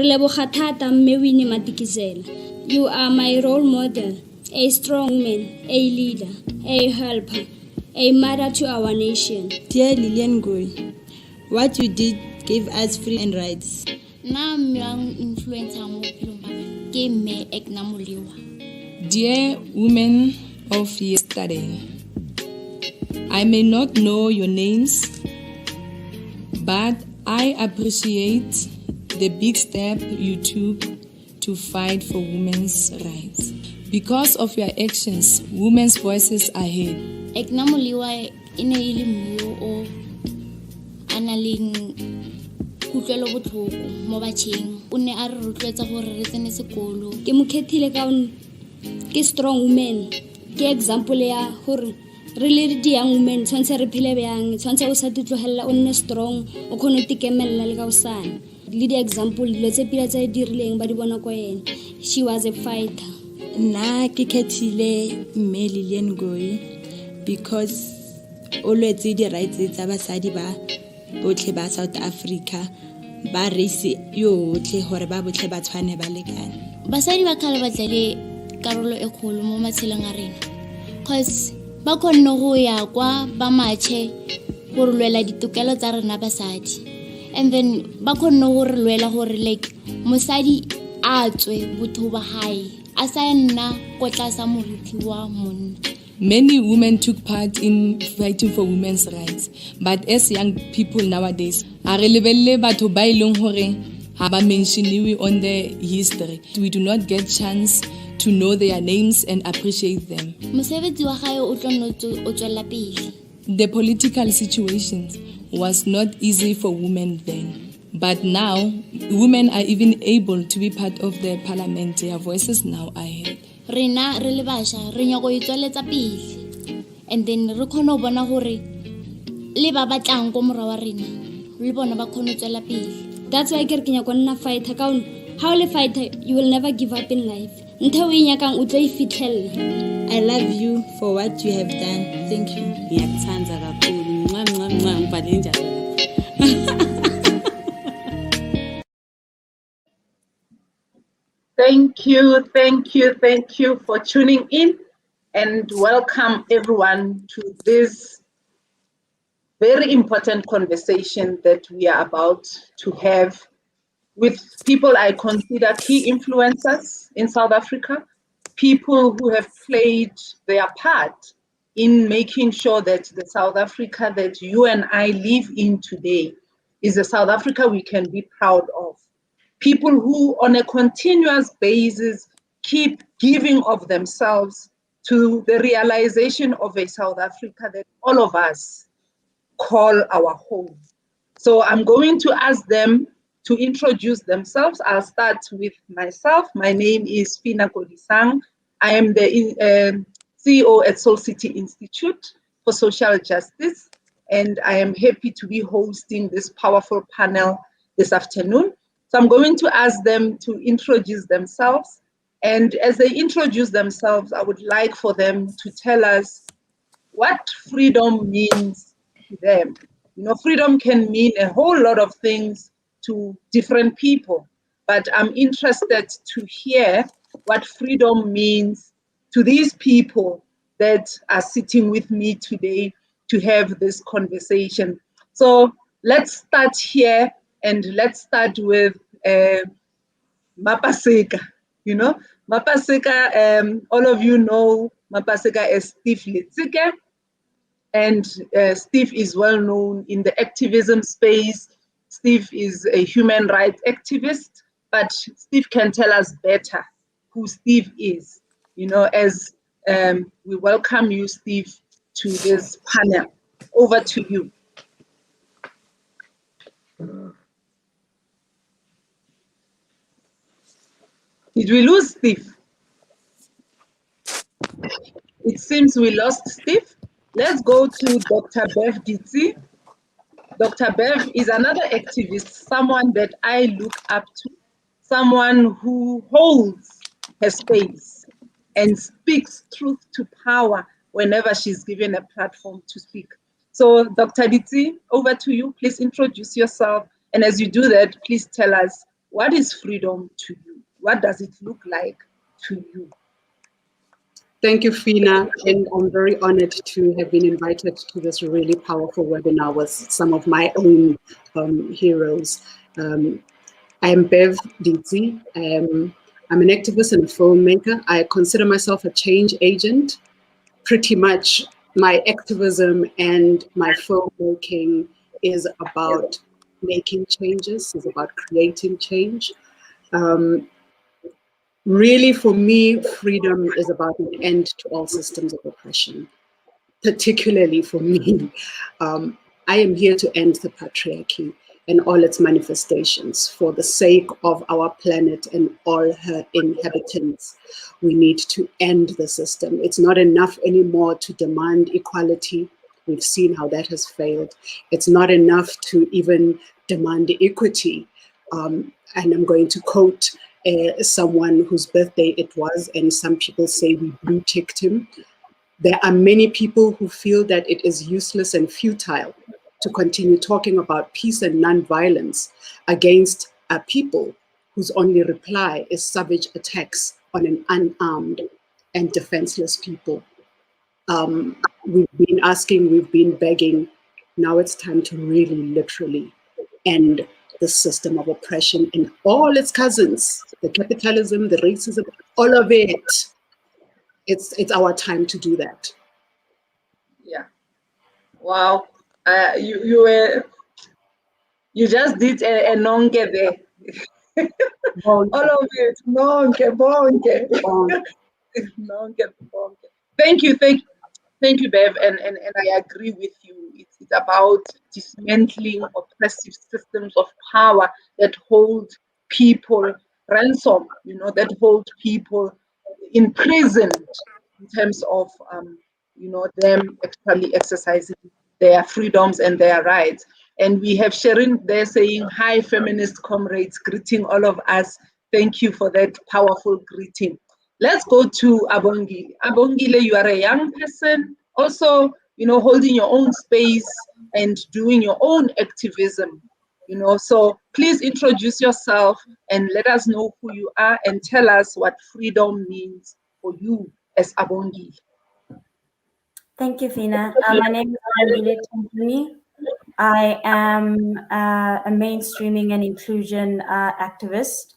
Re leboga thata mme Winnie Madikizela. You are my role model, a strong woman, a leader, a helper, a mother to our nation. Dear Lillian Goy, what you did gave us free and rights. Na myang influencer mo bophelong ba ke me Ekna Moliwa. Dear women of yesterday, I may not know your names, but I appreciate the big step you took to fight for women's rights. Because of your actions, women's voices are heard. Ekna Moliwa ine ile mo o analing kutlwelo botlhoko mo batšheng. O ne a re rotloetsa gore re tsene sekolo. Ke mo khethile ka ke strong woman. Ke example ya gore re le di young women tshwantse re phele bjang, tshwantse o sa ditlogella o nne strong, o kgone tikemella le ka osana. Le di example dilo tse pila tse di rileng ba di bona ko ene. She was a fighter. Nna ke khethile mme Lillian Goy because o lwetse di rights tsa basadi ba botlhe ba South Africa, ba race yotlhe gore ba botlhe ba tshwane ba lekane. Basadi ba kgale ba tlile karolo e kgolo mo matshelong a rena, cause ba kgonne go ya kwa ba matšhe go re lwela ditokelo tsa rena basadi, and then ba kgonne go re lwela gore like mosadi a tswe botho ba hae a sa nna ko tlasa morithi wa monna. Many women took part in fighting for women's rights, but as young people nowadays, a re lebelle batho ba ileng hore ha ba mentioniwe on the history. We do not get chance to know their names and appreciate them. Mosebetsi wa gae o tlo nno o tswela pele. The political situation was not easy for women then, but now women are even able to be part of the parliament. Their voices now are heard. Rena re le basha re nyako itsweletsa pele, and then re khona bona gore le ba batlang go mora wa rena le bona ba khona tswela pele. That's why ke re ke nyako nna fighter ka how le fighter you will never give up in life. Nthe o inyakang o tlo ifitlhella. I love you for what you have done. Thank you. Ngiyakuthandza kakhulu. Ngibhale njalo. Thank you for tuning in, and welcome everyone to this very important conversation that we are about to have with people I consider key influencers in South Africa, people who have played their part in making sure that the South Africa that you and I live in today is a South Africa we can be proud of. People who on a continuous basis keep giving of themselves to the realization of a South Africa that all of us call our home. So I'm going to ask them to introduce themselves. I'll start with myself. My name is Pina Godisang. I am the CEO at Soul City Institute for Social Justice, and I am happy to be hosting this powerful panel this afternoon. So I'm going to ask them to introduce themselves. And as they introduce themselves, I would like for them to tell us what freedom means to them. You know, freedom can mean a whole lot of things to different people, but I'm interested to hear what freedom means to these people that are sitting with me today to have this conversation. So let's start here, and let's start with Mapaseka. You know, Mapaseka, all of you know Mapaseka as Steve Letsike, and Steve is well known in the activism space. Steve is a human rights activist, but Steve can tell us better who Steve is, you know, as we welcome you, Steve, to this panel. Over to you. Did we lose Steve? It seems we lost Steve. Let's go to Dr. Bev Ditsi. Dr. Bev is another activist, someone that I look up to, someone who holds her space and speaks truth to power whenever she's given a platform to speak. So Dr. Ditsi, over to you. Please introduce yourself. And as you do that, please tell us What is freedom to you? What does it look like to you? Thank you, Fina, and I'm very honored to have been invited to this really powerful webinar with some of my own heroes. I am Bev Ditsi. I'm an activist and a filmmaker. I consider myself a change agent. Pretty much my activism and my filmmaking is about making changes, is about creating change. Really, for me, freedom is about an end to all systems of oppression, particularly for me. I am here to end the patriarchy and all its manifestations for the sake of our planet and all her inhabitants. We need to end the system. It's not enough anymore to demand equality. We've seen how that has failed. It's not enough to even demand equity. And I'm going to quote someone whose birthday it was, and some people say we blue ticked him. There are many people who feel that it is useless and futile to continue talking about peace and non-violence against a people whose only reply is savage attacks on an unarmed and defenseless people. We've been asking, we've been begging. Now it's time to really literally end the system of oppression and all its cousins, the capitalism, the racism, all of it. It's our time to do that. Yeah. Wow. You just did a nonke there. All of it. Nonke, bonke. Nonke, bonke. Thank you, Bev, and I agree with you. It's about dismantling oppressive systems of power that hold people ransom, that hold people imprisoned in terms of them actually exercising their freedoms and their rights. And we have Sherin there saying, "Hi, feminist comrades," greeting all of us. Thank you for that powerful greeting. Let's go to Abongile. Abongile, you are a young person, also, holding your own space and doing your own activism, So please introduce yourself and let us know who you are and tell us what freedom means for you as Abongile. Thank you, Fina. My name is Angile Tantuni. I am a mainstreaming and inclusion activist.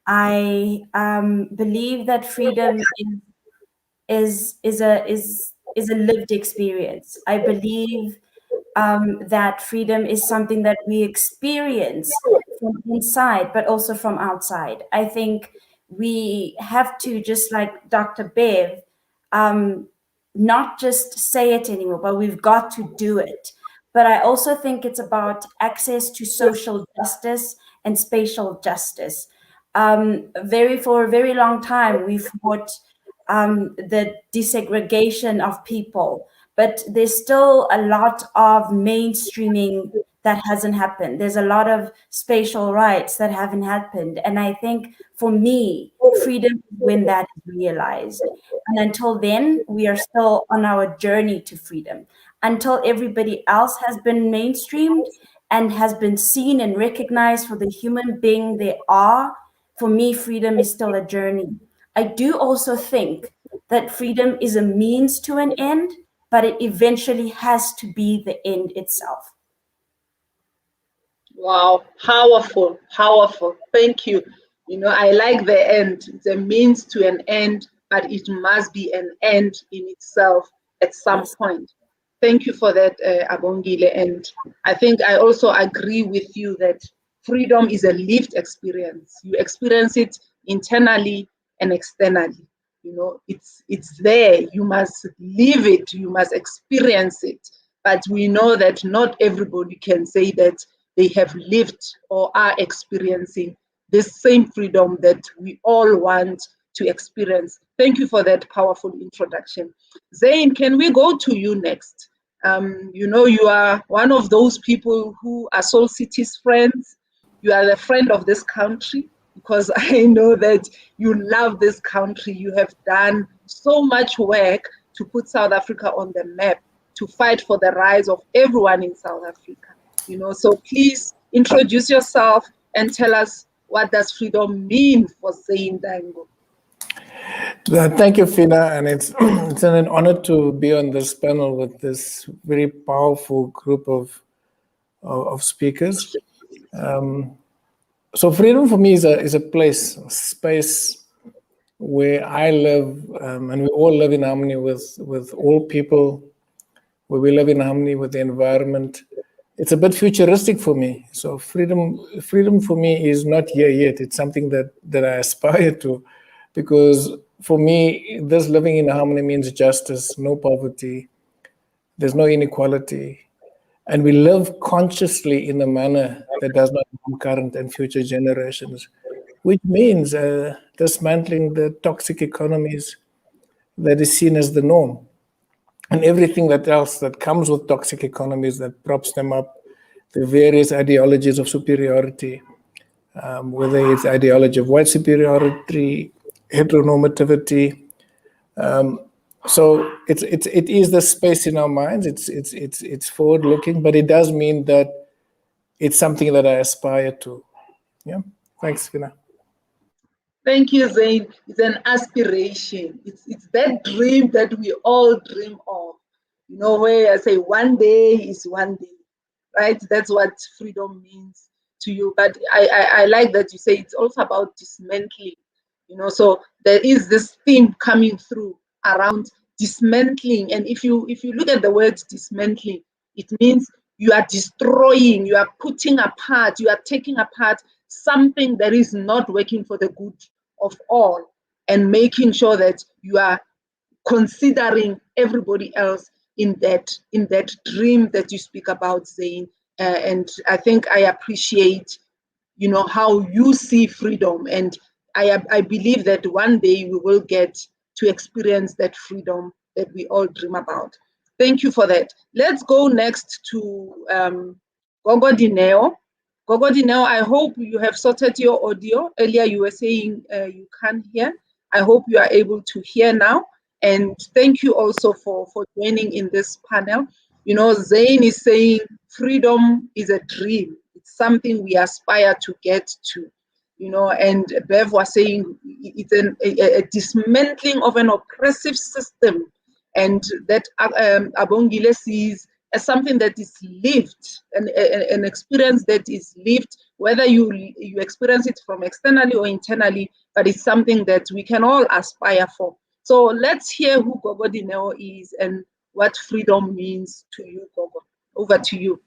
I believe that freedom is a lived experience. I believe that freedom is something that we experience from inside, but also from outside. I think we have to, just like Dr. Bev, not just say it anymore, but we've got to do it. But I also think it's about access to social justice and spatial justice. For a very long time, we've fought the desegregation of people, but there's still a lot of mainstreaming that hasn't happened. There's a lot of spatial rights that haven't happened. And I think for me, freedom is when that is realized. And until then, we are still on our journey to freedom. Until everybody else has been mainstreamed and has been seen and recognized for the human being they are, for me, freedom is still a journey. I do also think that freedom is a means to an end, but it eventually has to be the end itself. Wow, powerful, powerful. Thank you. I like the end. It's a means to an end, but it must be an end in itself at some point. Thank you for that, Abongile. And I think I also agree with you that freedom is a lived experience. You experience it internally and externally. It's there. You must live it. You must experience it. But we know that not everybody can say that they have lived or are experiencing this same freedom that we all want to experience. Thank you for that powerful introduction. Zain, can we go to you next? You are one of those people who are Soul City's friends. You are the friend of this country, because I know that you love this country. You have done so much work to put South Africa on the map, to fight for the rights of everyone in South Africa. So please introduce yourself and tell us what does freedom mean for Zane Dango? Thank you, Fina, and it's it's an honor to be on this panel with this very powerful group of speakers. So freedom for me is a place, a space where I live, and we all live in harmony with all people, where we live in harmony with the environment. It's a bit futuristic for me. So freedom for me is not here yet. It's something that I aspire to, because for me, this living in harmony means justice, no poverty, there's no inequality, and we live consciously in a manner that does not harm current and future generations, which means dismantling the toxic economies that is seen as the norm, and everything that else that comes with toxic economies that props them up, the various ideologies of superiority, whether it's ideology of white superiority, heteronormativity. So it is the space in our minds. It's forward looking, but it does mean that it's something that I aspire to. Yeah. Thanks, Fina. Thank you, Zane. It's an aspiration. It's that dream that we all dream of. You know, where I say one day is one day, right? That's what freedom means to you. But I like that you say it's also about dismantling. You know, so there is this theme coming through around dismantling. And if you look at the word dismantling, it means you are destroying, you are putting apart, you are taking apart something that is not working for the good of all, and making sure that you are considering everybody else in that dream that you speak about, Zane. And I think I appreciate, you know, how you see freedom, and I believe that one day we will get to experience that freedom that we all dream about. Thank you for that. Let's go next to Gogo Dineo. Gogo Dineo, I hope you have sorted your audio. Earlier you were saying you can't hear. I hope you are able to hear now. And thank you also for joining in this panel. You know, Zane is saying freedom is a dream. It's something we aspire to get to. You know, and Bev was saying it's a dismantling of an oppressive system, and that Abongile sees as something that is lived, an experience that is lived, whether you experience it from externally or internally, but it's something that we can all aspire for. So let's hear who Gogo Dineo is and what freedom means to you, Gogo. Over to you.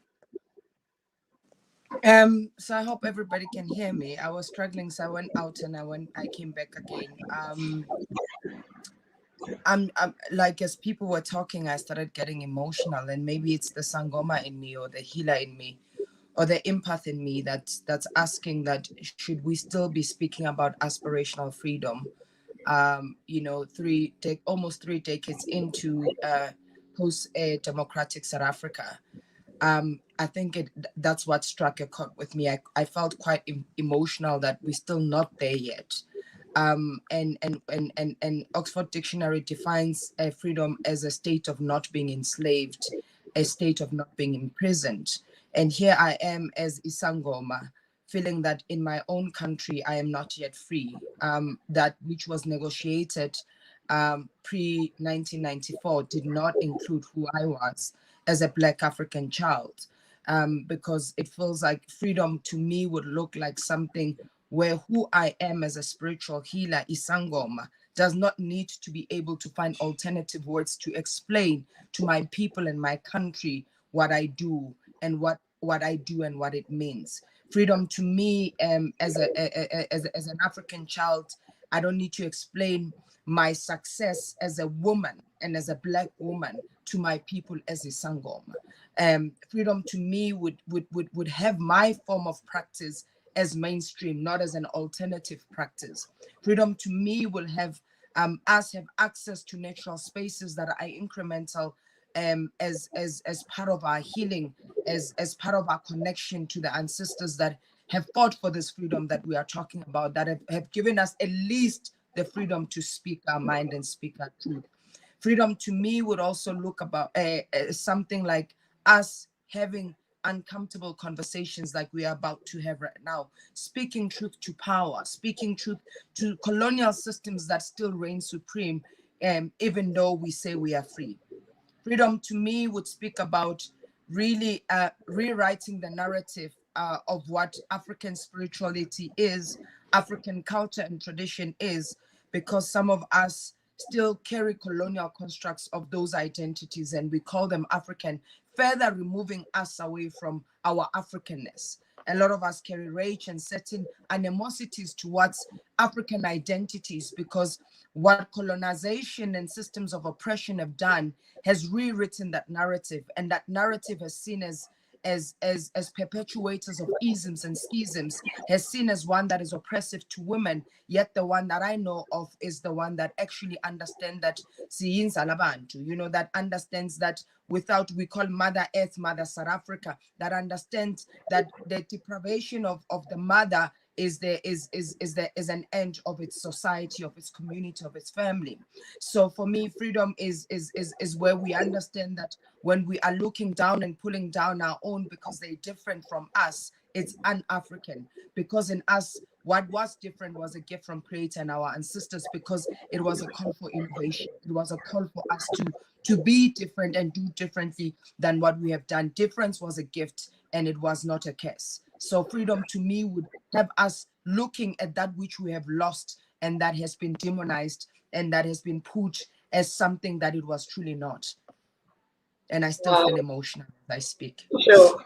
So I hope everybody can hear me. I was struggling, so I went out and I came back again. I'm like, as people were talking, I started getting emotional, and maybe it's the Sangoma in me, or the healer in me, or the empath in me that's asking that should we still be speaking about aspirational freedom? You know, almost 3 decades into post-democratic South Africa. I think that's what struck a chord with me. I felt quite emotional that we're still not there yet. And Oxford Dictionary defines freedom as a state of not being enslaved, a state of not being imprisoned. And here I am as Isangoma, feeling that in my own country I am not yet free. That which was negotiated pre-1994 did not include who I was as a Black African child, because it feels like freedom to me would look like something where who I am as a spiritual healer, Isangoma, does not need to be able to find alternative words to explain to my people and my country what I do and what I do and what it means. Freedom to me, as an African child, I don't need to explain my success as a woman and as a Black woman to my people as a Sangoma. Freedom to me would have my form of practice as mainstream, not as an alternative practice. Freedom to me will have us have access to natural spaces that are incremental, as part of our healing, as part of our connection to the ancestors that have fought for this freedom that we are talking about, that have given us at least the freedom to speak our mind and speak our truth. Freedom to me would also look about something like us having uncomfortable conversations like we are about to have right now, speaking truth to power, speaking truth to colonial systems that still reign supreme, even though we say we are free. Freedom to me would speak about really rewriting the narrative of what African spirituality is, African culture and tradition is, because some of us still carry colonial constructs of those identities and we call them African, further removing us away from our Africanness. A lot of us carry rage and certain animosities towards African identities because what colonization and systems of oppression have done has rewritten that narrative, and that narrative has seen as perpetuators of isms and schisms, has seen as one that is oppressive to women, yet the one that I know of is the one that actually understands that that understands that without, we call Mother Earth, Mother South Africa, that understands that the deprivation of the mother is an end of its society, of its community, of its family. So for me, freedom is where we understand that when we are looking down and pulling down our own because they're different from us, it's un-African. Because in us, what was different was a gift from Creator and our ancestors, because it was a call for innovation. It was a call for us to be different and do differently than what we have done. Difference was a gift and it was not a curse. So freedom to me would have us looking at that which we have lost and that has been demonized and that has been put as something that it was truly not. And I still feel emotional as I speak. Sure.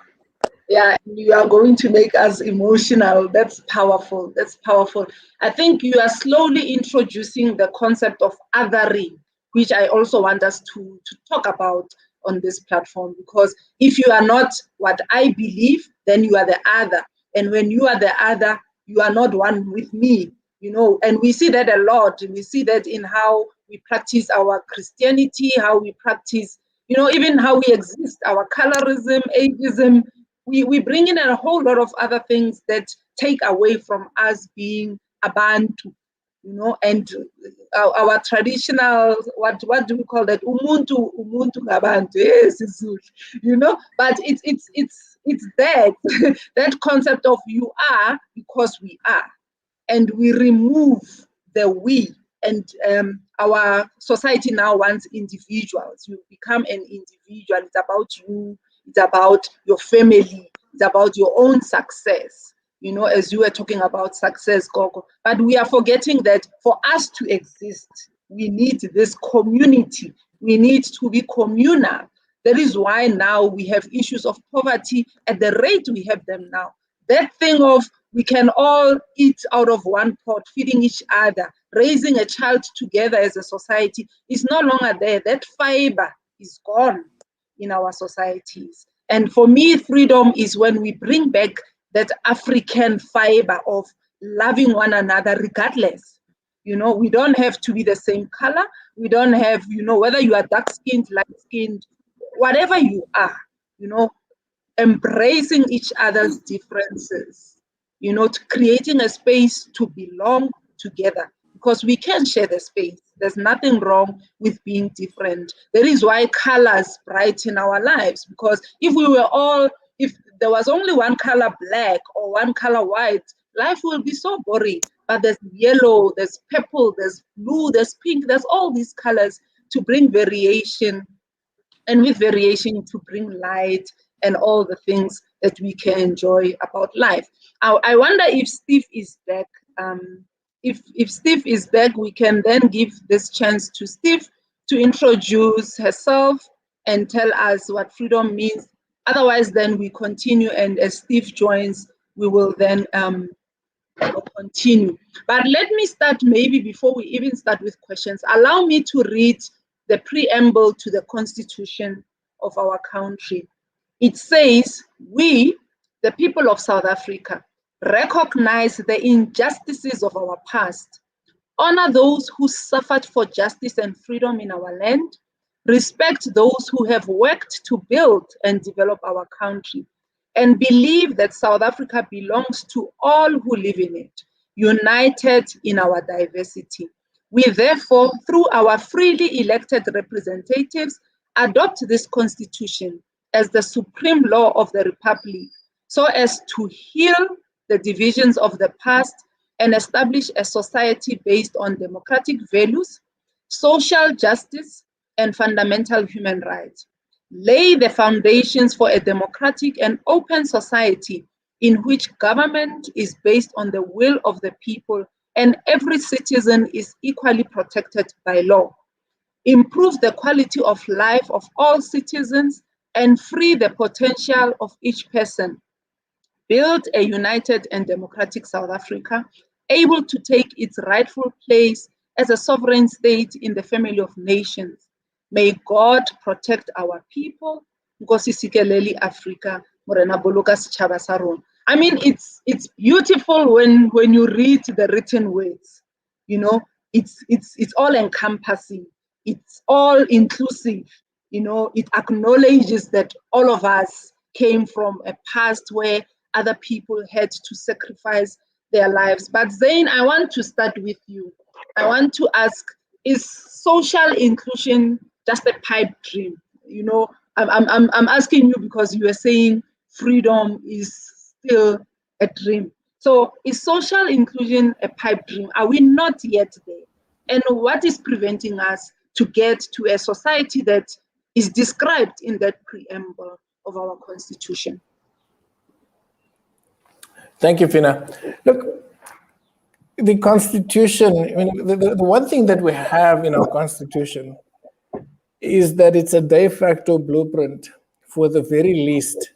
Yeah, you are going to make us emotional. That's powerful. That's powerful. I think you are slowly introducing the concept of othering, which I also want us to talk about on this platform, because if you are not what I believe, then you are the other. And when you are the other, you are not one with me, and we see that a lot. We see that in how we practice our Christianity, how we practice, even how we exist, our colorism, ageism. We bring in a whole lot of other things that take away from us being Abantu, and our traditional, what do we call that? Umuntu ngabantu, yes, but it's that concept of you are because we are, and we remove the we. And our society now wants individuals. You become an individual. It's about you. It's about your family. It's about your own success. As you were talking about success, Gogo. But we are forgetting that for us to exist, we need this community. We need to be communal. That is why now we have issues of poverty at the rate we have them now. That thing of we can all eat out of one pot, feeding each other, raising a child together as a society is no longer there. That fiber is gone in our societies. And for me, freedom is when we bring back that African fiber of loving one another regardless. We don't have to be the same color. We don't have, whether you are dark-skinned, light-skinned, whatever you are, embracing each other's differences, creating a space to belong together, because we can share the space. There's nothing wrong with being different. That is why colors brighten our lives, because if there was only one color black or one color white, life will be so boring. But there's yellow, there's purple, there's blue, there's pink, there's all these colors to bring variation, and with variation to bring light and all the things that we can enjoy about life. I wonder if Steve is back. If Steve is back, we can then give this chance to Steve to introduce herself and tell us what freedom means. Otherwise, then we continue, and as Steve joins, we will then continue. But let me start, maybe before we even start with questions, allow me to read the preamble to the Constitution of our country. It says, we, the people of South Africa, recognize the injustices of our past, honor those who suffered for justice and freedom in our land, respect those who have worked to build and develop our country, and believe that South Africa belongs to all who live in it, united in our diversity. We therefore, through our freely elected representatives, adopt this constitution as the supreme law of the Republic, so as to heal the divisions of the past and establish a society based on democratic values, social justice, and fundamental human rights. Lay the foundations for a democratic and open society in which government is based on the will of the people and every citizen is equally protected by law. Improve the quality of life of all citizens and free the potential of each person. Build a united and democratic South Africa, able to take its rightful place as a sovereign state in the family of nations. May God protect our people. Nkosi sikeleli Africa, morena boloka setjhaba sa rona. I mean, it's beautiful when you read the written words. You know, it's all encompassing. It's all inclusive. You know, it acknowledges that all of us came from a past where other people had to sacrifice their lives. But Zain, I want to start with you. I want to ask, is social inclusion just a pipe dream? You know, I'm asking you because you were saying freedom is still a dream. So is social inclusion a pipe dream? Are we not yet there? And what is preventing us to get to a society that is described in that preamble of our constitution? Thank you, Fina. Look, the Constitution, I mean, the one thing that we have in our Constitution is that it's a de facto blueprint for the very least,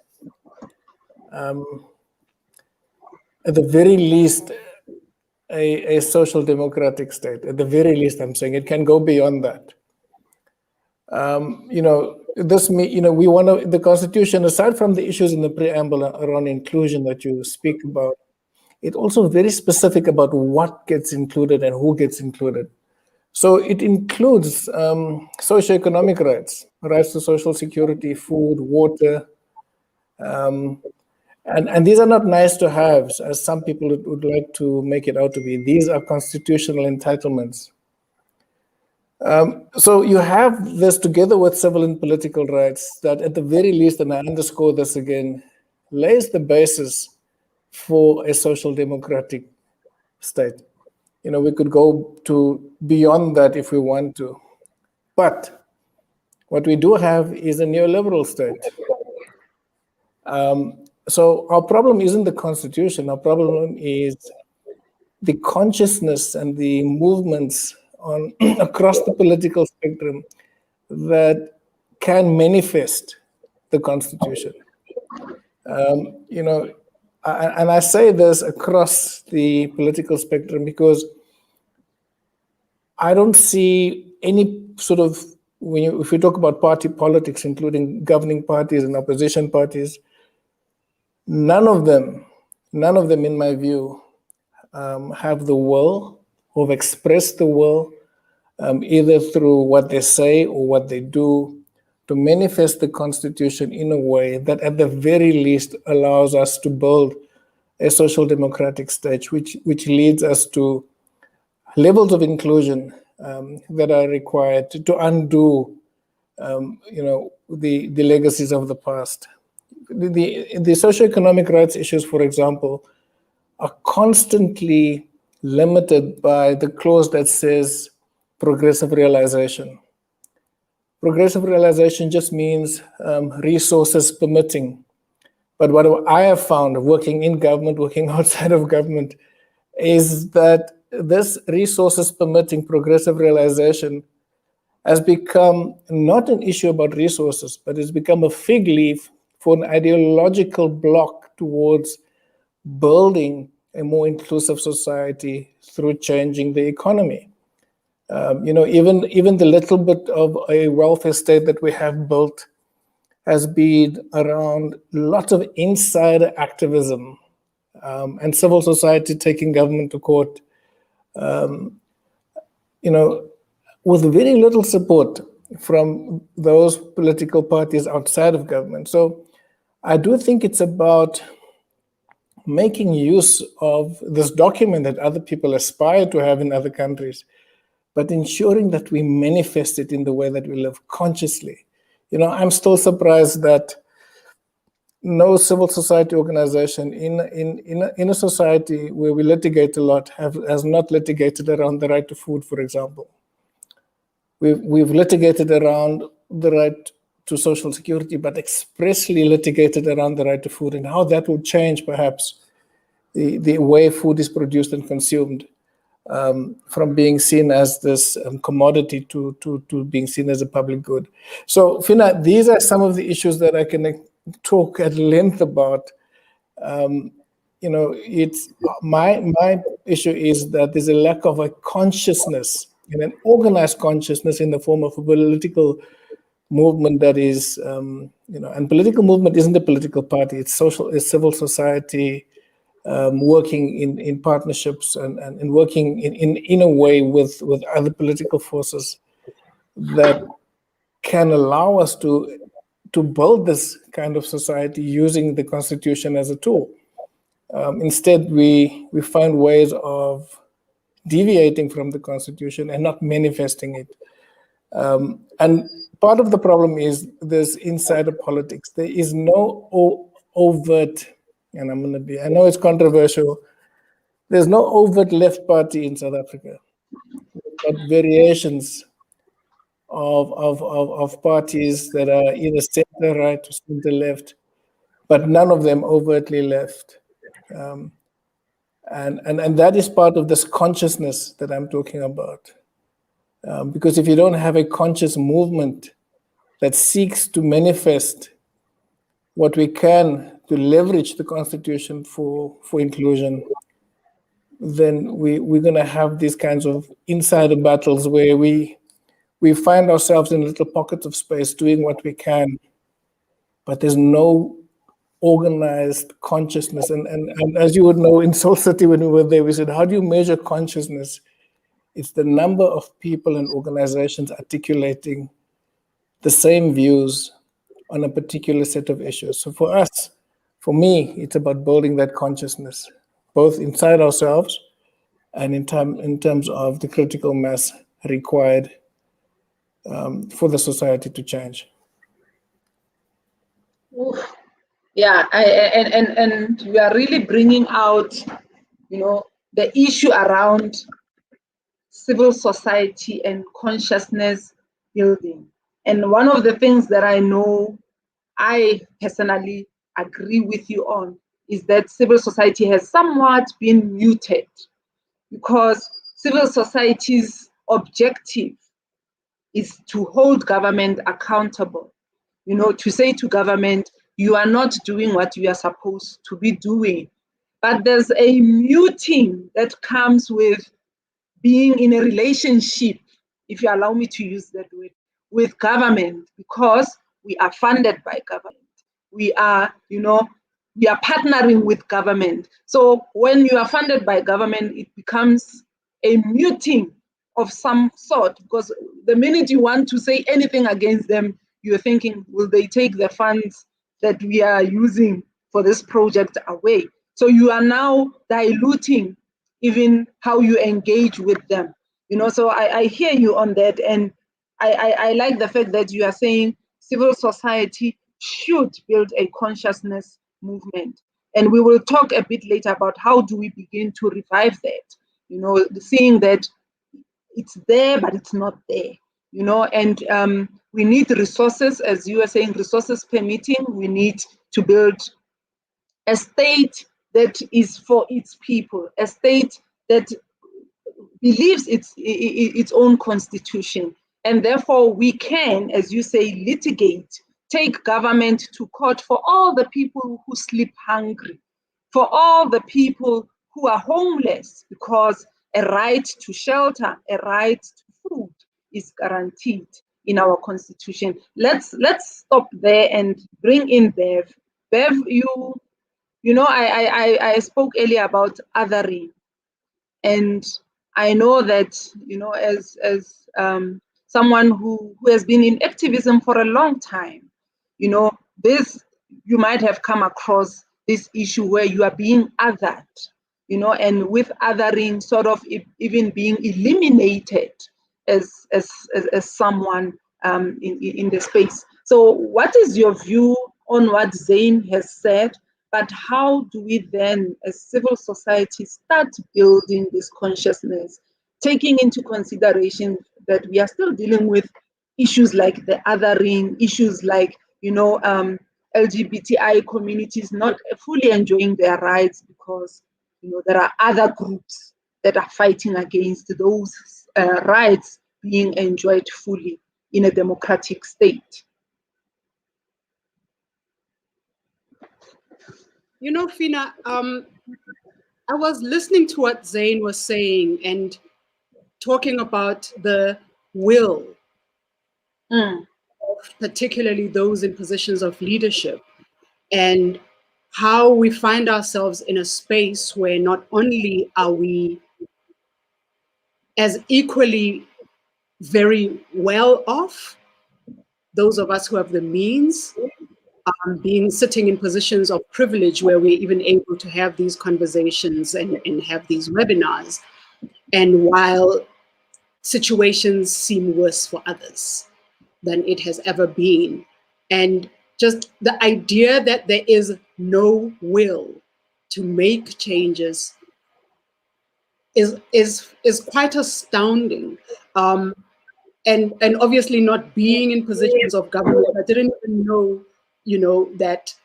a social democratic state. At the very least, I'm saying it can go beyond that. You know, we want to, the Constitution, aside from the issues in the preamble around inclusion that you speak about, it also very specific about what gets included and who gets included. So it includes socioeconomic rights, rights to social security, food, water, and these are not nice to haves, as some people would like to make it out to be. These are constitutional entitlements. So you have this together with civil and political rights that at the very least, and I underscore this again, lays the basis for a social democratic state. You know, we could go to beyond that if we want to. But what we do have is a neoliberal state. So our problem isn't the Constitution. Our problem is the consciousness and the movements on across the political spectrum that can manifest the Constitution. You know, and I say this across the political spectrum because I don't see any sort of, if we talk about party politics, including governing parties and opposition parties, none of them in my view have the will or have expressed the will either through what they say or what they do to manifest the Constitution in a way that at the very least allows us to build a social democratic state, which leads us to levels of inclusion that are required to undo you know, the legacies of the past. The socioeconomic rights issues, for example, are constantly limited by the clause that says progressive realization. Progressive realization just means resources permitting. But what I have found working in government, working outside of government, is that this resources permitting progressive realization has become not an issue about resources, but it's become a fig leaf for an ideological block towards building a more inclusive society through changing the economy. You know, even the little bit of a welfare state that we have built has been around lots of insider activism and civil society taking government to court, you know, with very little support from those political parties outside of government. So I do think it's about making use of this document that other people aspire to have in other countries, but ensuring that we manifest it in the way that we live consciously. You know, I'm still surprised that no civil society organization in a society where we litigate a lot has not litigated around the right to food, for example. We've litigated around the right to social security, but expressly litigated around the right to food, and how that will change perhaps the way food is produced and consumed, from being seen as this commodity to being seen as a public good. So, Fina, these are some of the issues that I can talk at length about. It's my issue is that there's a lack of a consciousness, and an organized consciousness in the form of a political movement that is, and political movement isn't a political party, it's civil society, working in partnerships and working in a way with other political forces that can allow us to build this kind of society using the Constitution as a tool. Instead, we find ways of deviating from the Constitution and not manifesting it. And part of the problem is this insider politics. There is no overt, and I know it's controversial, there's no overt left party in South Africa, but variations of parties that are either center right or center left, but none of them overtly left. And that is part of this consciousness that I'm talking about. Because if you don't have a conscious movement that seeks to manifest what we can to leverage the Constitution for inclusion, then we're going to have these kinds of insider battles where we find ourselves in little pockets of space doing what we can, but there's no organized consciousness. And as you would know, in Soul City, when we were there, we said, how do you measure consciousness? It's the number of people and organizations articulating the same views on a particular set of issues. So for me, it's about building that consciousness, both inside ourselves and in terms of the critical mass required for the society to change. Yeah, and we are really bringing out, the issue around civil society and consciousness building. And one of the things that I know I personally agree with you on is that civil society has somewhat been muted, because civil society's objective is to hold government accountable. To say to government, you are not doing what you are supposed to be doing. But there's a muting that comes with being in a relationship, if you allow me to use that word, with government, because we are funded by government. We are, we are partnering with government. So when you are funded by government, it becomes a muting of some sort, because the minute you want to say anything against them, you're thinking, will they take the funds that we are using for this project away? So you are now diluting even how you engage with them. So I hear you on that, and I like the fact that you are saying civil society should build a consciousness movement. And we will talk a bit later about how do we begin to revive that, seeing that it's there, but it's not there, and we need resources, as you are saying, resources permitting. We need to build a state that is for its people, a state that believes its own constitution. And therefore we can, as you say, litigate, take government to court for all the people who sleep hungry, for all the people who are homeless, because a right to shelter, a right to food is guaranteed in our constitution. Let's stop there and bring in Bev. Bev, I spoke earlier about othering, and I know that as someone who has been in activism for a long time, this, you might have come across this issue where you are being othered, and with othering sort of even being eliminated as someone in the space. So what is your view on what Zane has said, but how do we then, as civil society, start building this consciousness, taking into consideration that we are still dealing with issues like the othering, issues like, LGBTI communities not fully enjoying their rights because, there are other groups that are fighting against those rights being enjoyed fully in a democratic state. Fina, I was listening to what Zane was saying and talking about the will, particularly those in positions of leadership, and how we find ourselves in a space where not only are we as equally very well off, those of us who have the means, sitting in positions of privilege where we're even able to have these conversations and have these webinars, and while situations seem worse for others than it has ever been. And just the idea that there is no will to make changes is quite astounding. And obviously not being in positions of government, I didn't even know, that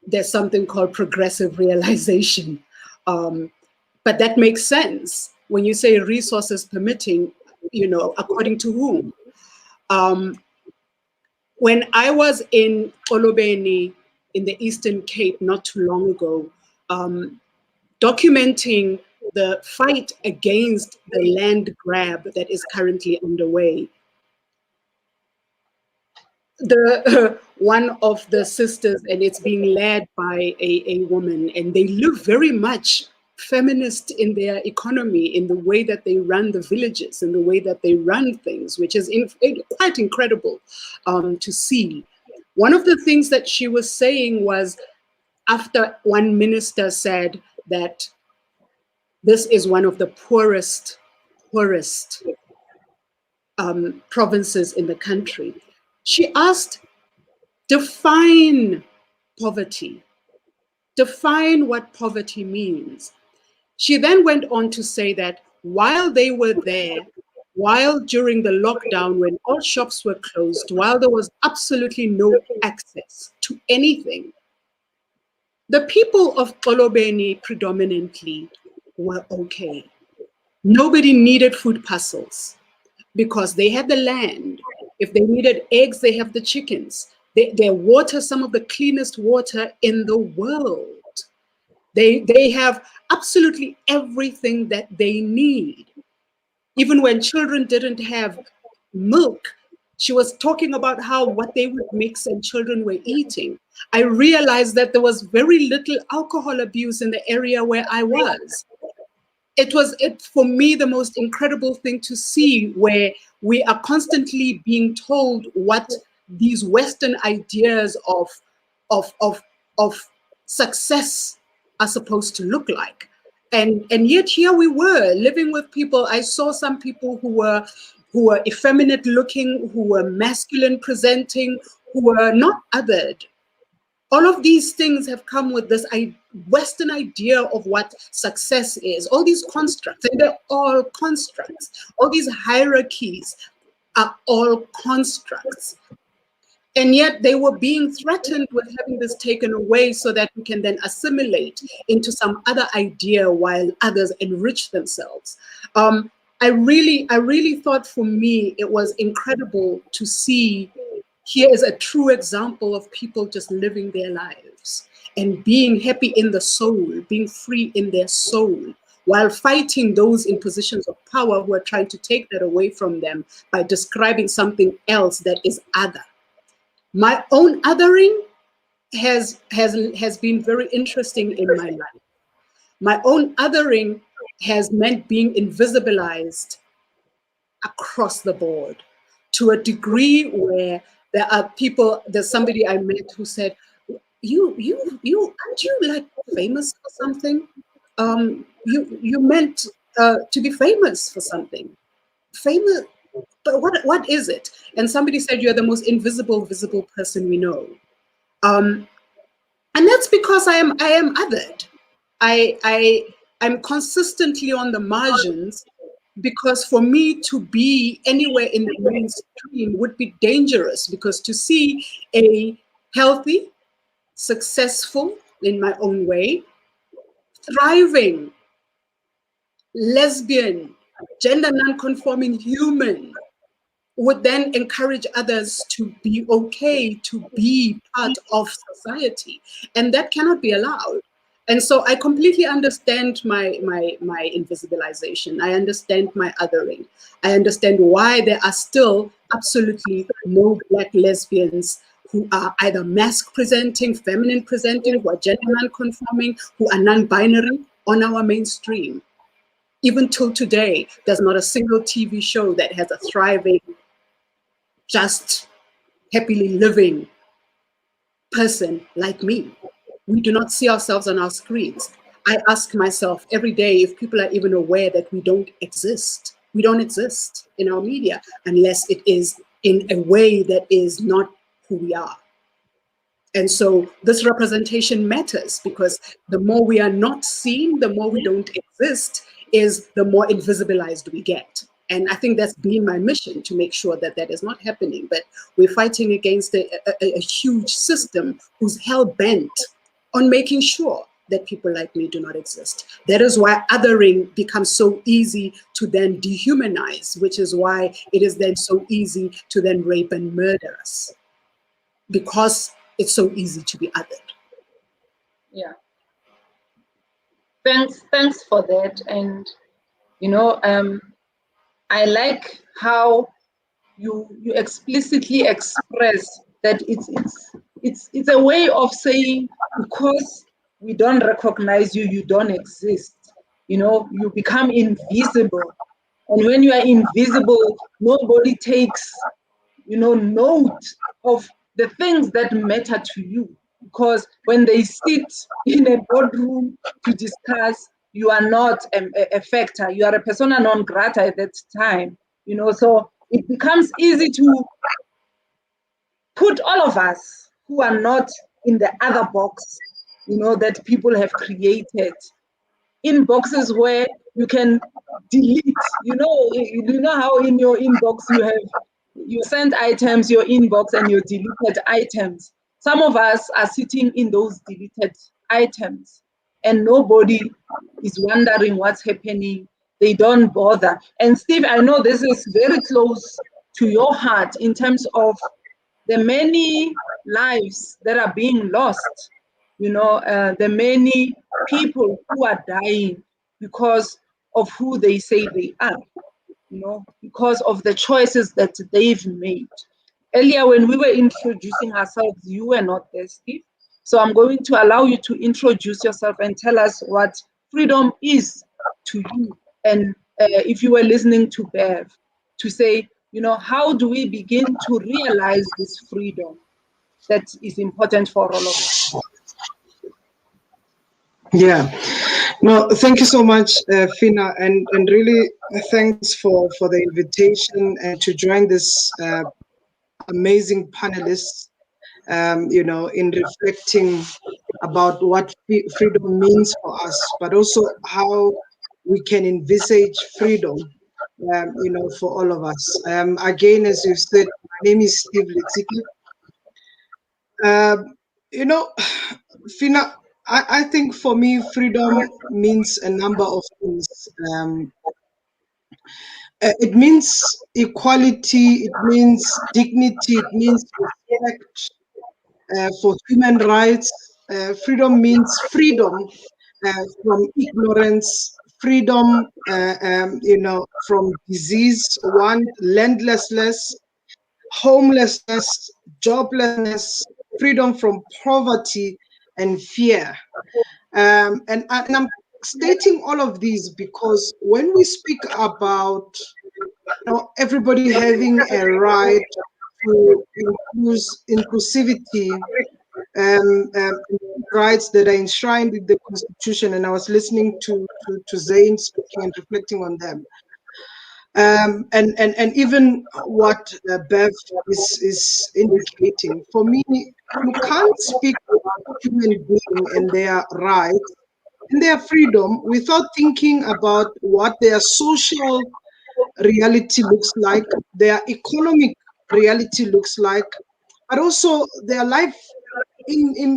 there's something called progressive realization. But that makes sense when you say resources permitting, according to whom? When I was in Olobeni in the Eastern Cape not too long ago, documenting the fight against the land grab that is currently underway, one of the sisters, and it's being led by a woman, and they look very much feminist in their economy, in the way that they run the villages, in the way that they run things, which is quite incredible to see. One of the things that she was saying was, after one minister said that this is one of the poorest provinces in the country, she asked, define poverty. Define what poverty means. She then went on to say that while they were there, while during the lockdown, when all shops were closed, while there was absolutely no access to anything, the people of Olobeni predominantly were okay. Nobody needed food parcels because they had the land. If they needed eggs, they have the chickens. Their water, some of the cleanest water in the world. They have absolutely everything that they need. Even when children didn't have milk, she was talking about how what they would mix and children were eating. I realized that there was very little alcohol abuse in the area where I was. It was, for me, the most incredible thing to see, where we are constantly being told what these Western ideas of success are supposed to look like. And yet here we were living with people. I saw some people who were effeminate looking, who were masculine presenting, who were not othered. All of these things have come with this Western idea of what success is. All these constructs, and they're all constructs. All these hierarchies are all constructs. And yet they were being threatened with having this taken away so that we can then assimilate into some other idea while others enrich themselves. I really thought, for me, it was incredible to see. Here is a true example of people just living their lives and being happy in the soul, being free in their soul, while fighting those in positions of power who are trying to take that away from them by describing something else that is other. My own othering has been very interesting in my life. My own othering has meant being invisibilized across the board, to a degree where there are people, there's somebody I met who said, you aren't you like famous for something? You meant to be famous for something. Famous, but what is it? And somebody said, you're the most visible person we know. that's because I am othered. I'm consistently on the margins, because for me to be anywhere in the mainstream would be dangerous, because to see a healthy, successful, in my own way, thriving, lesbian, gender non-conforming human would then encourage others to be okay, to be part of society. And that cannot be allowed. And so I completely understand my invisibilization. I understand my othering. I understand why there are still absolutely no Black lesbians who are either masc presenting, feminine presenting, who are gender non-conforming, who are non-binary on our mainstream. Even till today, there's not a single TV show that has a thriving, just happily living person like me. We do not see ourselves on our screens. I ask myself every day if people are even aware that we don't exist. We don't exist in our media unless it is in a way that is not who we are. And so this representation matters, because the more we are not seen, the more we don't exist, is the more invisibilized we get. And I think that's been my mission, to make sure that that is not happening. But we're fighting against a huge system who's hell-bent on making sure that people like me do not exist. That is why othering becomes so easy to then dehumanize, which is why it is then so easy to then rape and murder us, because it's so easy to be othered. Yeah. Thanks for that. And I like how you explicitly express that it's a way of saying, because we don't recognize you, you don't exist. You become invisible. And when you are invisible, nobody takes note of the things that matter to you. Because when they sit in a boardroom to discuss, you are not a factor. You are a persona non grata at that time. So it becomes easy to put all of us who are not in the other box, that people have created, in boxes where you can delete. You know how in your inbox you send items, your inbox, and your deleted items. Some of us are sitting in those deleted items, and nobody is wondering what's happening. They don't bother. And Steve, I know this is very close to your heart in terms of the many lives that are being lost, the many people who are dying because of who they say they are, because of the choices that they've made. Earlier, when we were introducing ourselves, you were not there, Steve. So I'm going to allow you to introduce yourself and tell us what freedom is to you. And if you were listening to Bev, to say, how do we begin to realize this freedom that is important for all of us? Yeah, no, thank you so much, Fina, and really thanks for the invitation and to join this amazing panelists, in reflecting about what freedom means for us, but also how we can envisage freedom, for all of us. Again, as you said, my name is Steve Litsiki. Fina, I think for me, freedom means a number of things. It means equality, it means dignity, it means respect for human rights. Freedom means freedom from ignorance, freedom, from disease, landlessness, homelessness, joblessness, freedom from poverty and fear. And I'm stating all of these because when we speak about everybody having a right to inclusivity, rights that are enshrined in the Constitution, and I was listening to Zain speaking and reflecting on them. and even what Bev is indicating. For me, you can't speak about human being and their rights and their freedom without thinking about what their social reality looks like, their economic reality looks like, but also their life in their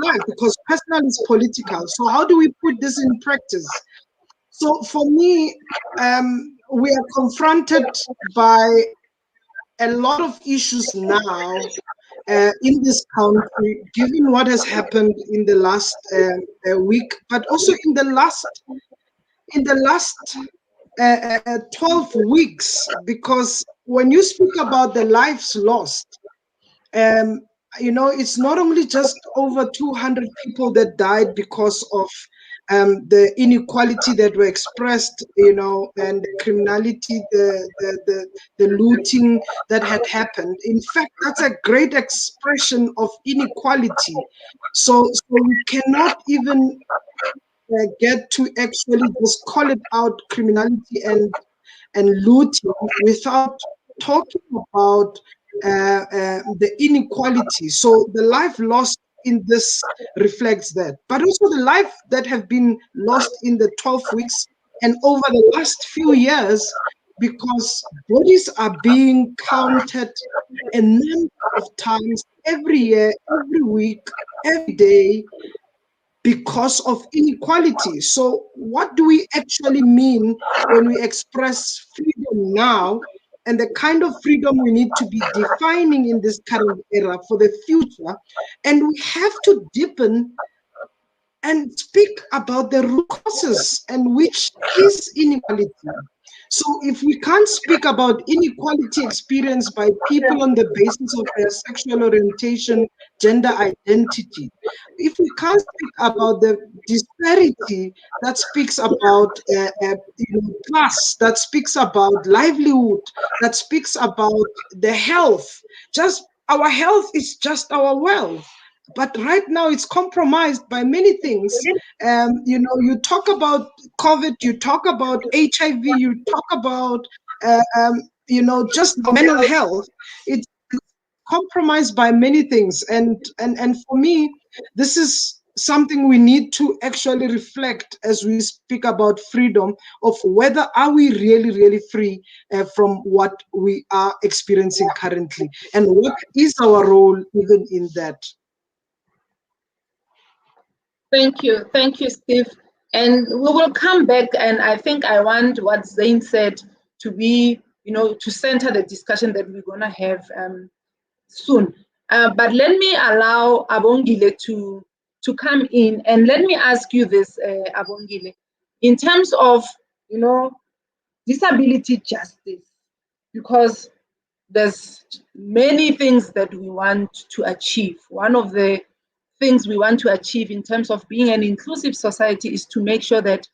life, because personal is political. So how do we put this in practice? So for me, we are confronted by a lot of issues now in this country, given what has happened in the last week, but also in the last 12 weeks, because when you speak about the lives lost, it's not only just over 200 people that died because of the inequality that were expressed, and the criminality, the looting that had happened. In fact, that's a great expression of inequality. So we cannot even get to actually just call it out criminality and looting without talking about the inequality. So the life lost in this reflects that, but also the life that have been lost in the 12 weeks and over the last few years, because bodies are being counted a number of times every year, every week, every day, because of inequality. So what do we actually mean when we express freedom now, and the kind of freedom we need to be defining in this current era for the future? And we have to deepen and speak about the root causes, and which is inequality. So if we can't speak about inequality experienced by people on the basis of their sexual orientation, gender identity, if we can't speak about the disparity that speaks about class, that speaks about livelihood, that speaks about the health, just our health is just our wealth. But right now it's compromised by many things. You talk about COVID, you talk about HIV, you talk about, just mental health. It's compromised by many things. And for me, this is something we need to actually reflect as we speak about freedom, of whether are we really, really free from what we are experiencing currently, and what is our role even in that. Thank you, Steve. And we will come back, and I think I want what Zane said to be, to center the discussion that we're gonna have soon. But let me allow Abongile to come in, and let me ask you this, Abongile, in terms of, disability justice, because there's many things that we want to achieve. One of the things we want to achieve in terms of being an inclusive society is to make sure that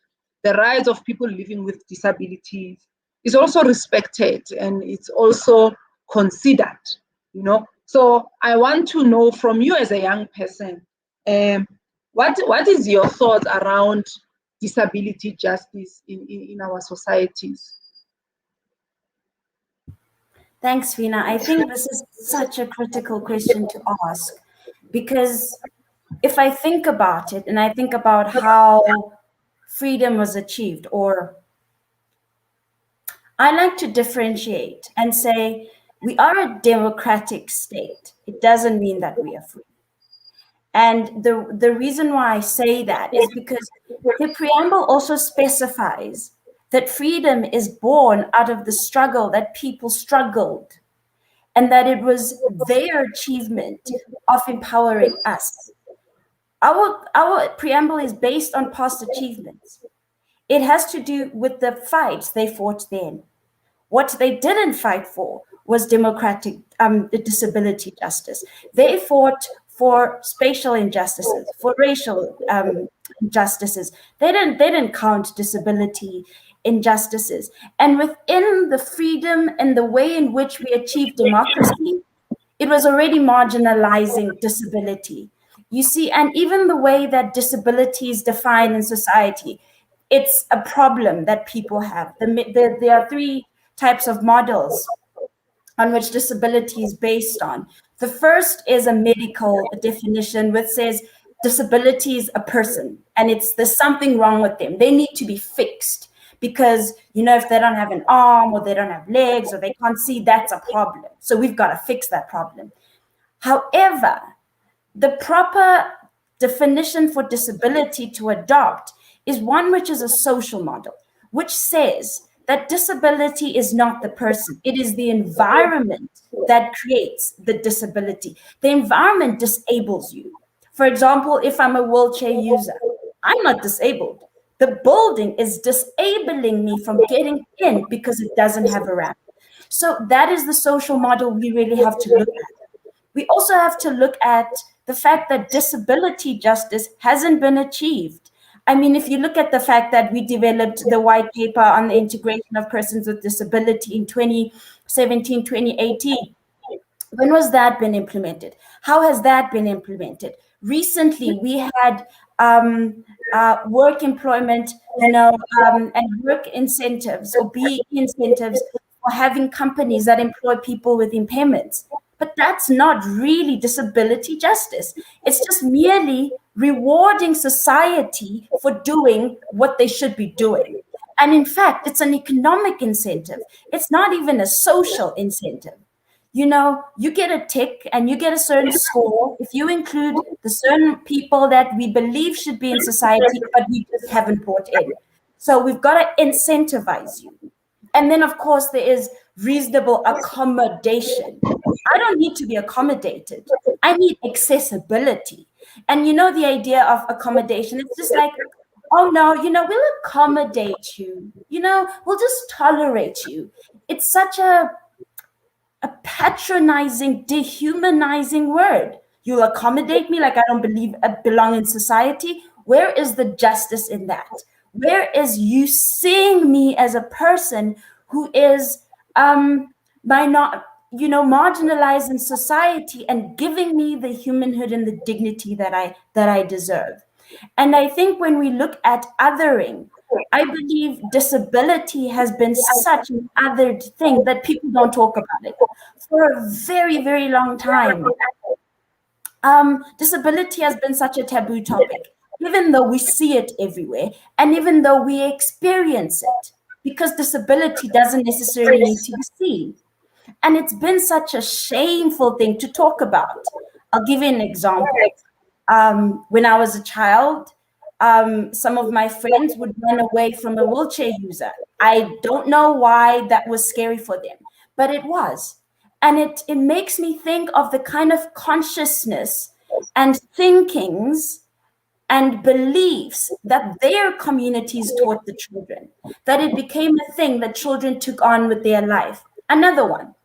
the rights of people living with disabilities is also respected and it's also considered, So I want to know from you as a young person, what is your thoughts around disability justice in our societies? Thanks, Vina. I think this is such a critical question to ask, because if I think about it and I think about how freedom was achieved, or I like to differentiate and say we are a democratic state. It doesn't mean that we are free. And the reason why I say that is because the preamble also specifies that freedom is born out of the struggle that people struggled, and that it was their achievement of empowering us. Our preamble is based on past achievements. It has to do with the fights they fought then. What they didn't fight for was democratic disability justice. They fought for spatial injustices, for racial injustices. They didn't count disability injustices. And within the freedom and the way in which we achieve democracy, it was already marginalizing disability. You see, and even the way that disability is defined in society, it's a problem that people have. There are three types of models on which disability is based on. The first is a medical definition, which says disability is a person, and there's something wrong with them. They need to be fixed because, if they don't have an arm or they don't have legs or they can't see, that's a problem. So we've got to fix that problem. However, the proper definition for disability to adopt is one which is a social model, which says that disability is not the person. It is the environment that creates the disability. The environment disables you. For example, if I'm a wheelchair user, I'm not disabled. The building is disabling me from getting in because it doesn't have a ramp. So that is the social model we really have to look at. We also have to look at the fact that disability justice hasn't been achieved. I mean, if you look at the fact that we developed the white paper on the integration of persons with disability in 2017, 2018, when was that been implemented? How has that been implemented? Recently, we had work employment, and work incentives or BE incentives for having companies that employ people with impairments. But that's not really disability justice. It's just merely rewarding society for doing what they should be doing. And in fact, it's an economic incentive. It's not even a social incentive. You get a tick and you get a certain score if you include the certain people that we believe should be in society, but we just haven't brought in. So we've got to incentivize you. And then, of course, there is reasonable accommodation. I don't need to be accommodated. I need accessibility. And the idea of accommodation, it's just like, oh no, we'll accommodate you. We'll just tolerate you. It's such a patronizing, dehumanizing word. You'll accommodate me like I don't belong in society. Where is the justice in that? Where is you seeing me as a person who is marginalized in society and giving me the humanhood and the dignity that I deserve? And I think when we look at othering, I believe disability has been such an othered thing that people don't talk about it for a very, very long time. Disability has been such a taboo topic, even though we see it everywhere and even though we experience it, because disability doesn't necessarily need to be seen. And it's been such a shameful thing to talk about. I'll give you an example. When I was a child, some of my friends would run away from a wheelchair user. I don't know why that was scary for them, but it was. And it makes me think of the kind of consciousness and thinkings and beliefs that their communities taught the children, that it became a thing that children took on with their life. Another one.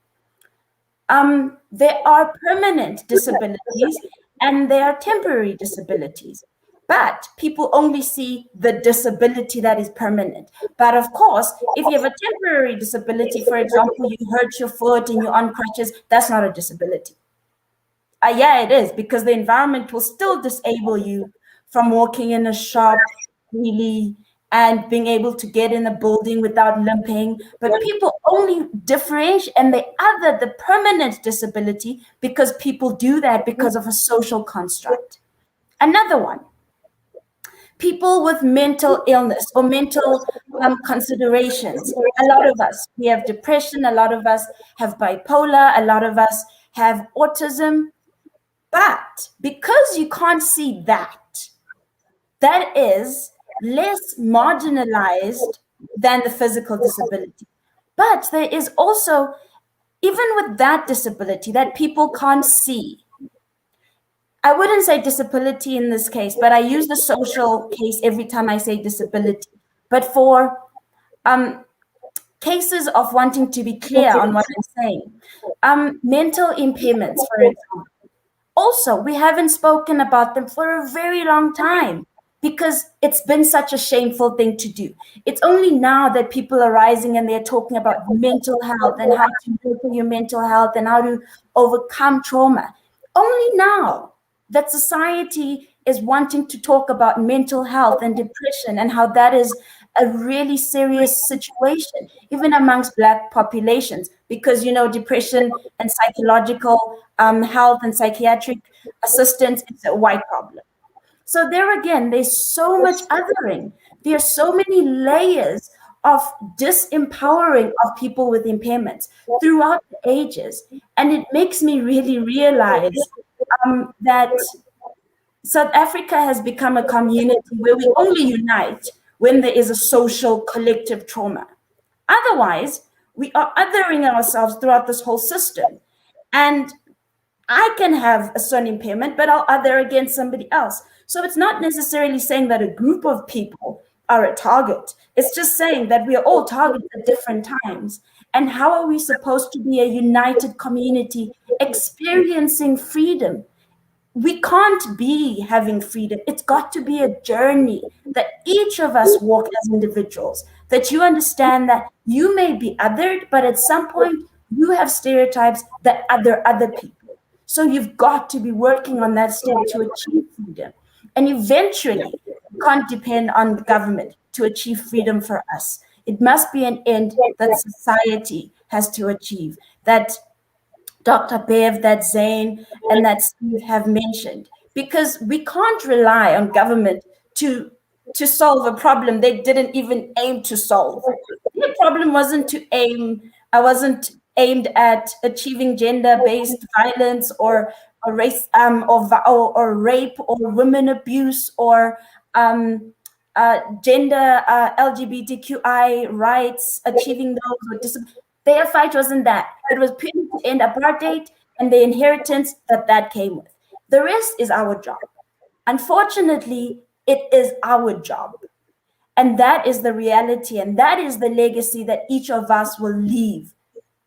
There are permanent disabilities and there are temporary disabilities. But people only see the disability that is permanent. But of course, if you have a temporary disability, for example, you hurt your foot and you're on crutches, that's not a disability. Yeah, it is, because the environment will still disable you from walking in a shop freely and being able to get in a building without limping. But people only differentiate and they other the permanent disability because people do that because of a social construct. Another one. People with mental illness or mental considerations. A lot of us, we have depression. A lot of us have bipolar. A lot of us have autism. But because you can't see that, that is less marginalized than the physical disability. But there is also, even with that disability that people can't see, I wouldn't say disability in this case, but I use the social case every time I say disability. But for cases of wanting to be clear on what I'm saying, mental impairments, for example. Also, we haven't spoken about them for a very long time because it's been such a shameful thing to do. It's only now that people are rising and they're talking about mental health and how to nurture your mental health and how to overcome trauma. Only now that society is wanting to talk about mental health and depression and how that is a really serious situation, even amongst Black populations, because, you know, depression and psychological health and psychiatric assistance is a white problem. So there again, there's so much othering. There are so many layers of disempowering of people with impairments throughout the ages. And it makes me really realize that South Africa has become a community where we only unite when there is a social collective trauma. Otherwise, we are othering ourselves throughout this whole system. And I can have a certain impairment, but I'll other against somebody else. So it's not necessarily saying that a group of people are a target. It's just saying that we are all targets at different times. And how are we supposed to be a united community experiencing freedom? We can't be having freedom. It's got to be a journey that each of us walk as individuals, that you understand that you may be othered, but at some point you have stereotypes that other people. So you've got to be working on that step to achieve freedom. And eventually, we can't depend on the government to achieve freedom for us. It must be an end that society has to achieve, that Dr. Bev, that Zane, and that Steve have mentioned, because we can't rely on government to solve a problem they didn't even aim to solve. The problem wasn't aimed at achieving gender-based violence or race or rape or women abuse or gender LGBTQI rights, achieving those. Their fight wasn't that. It was purely to end apartheid and the inheritance that came with. The rest is our job. Unfortunately, it is our job. And that is the reality, and that is the legacy that each of us will leave.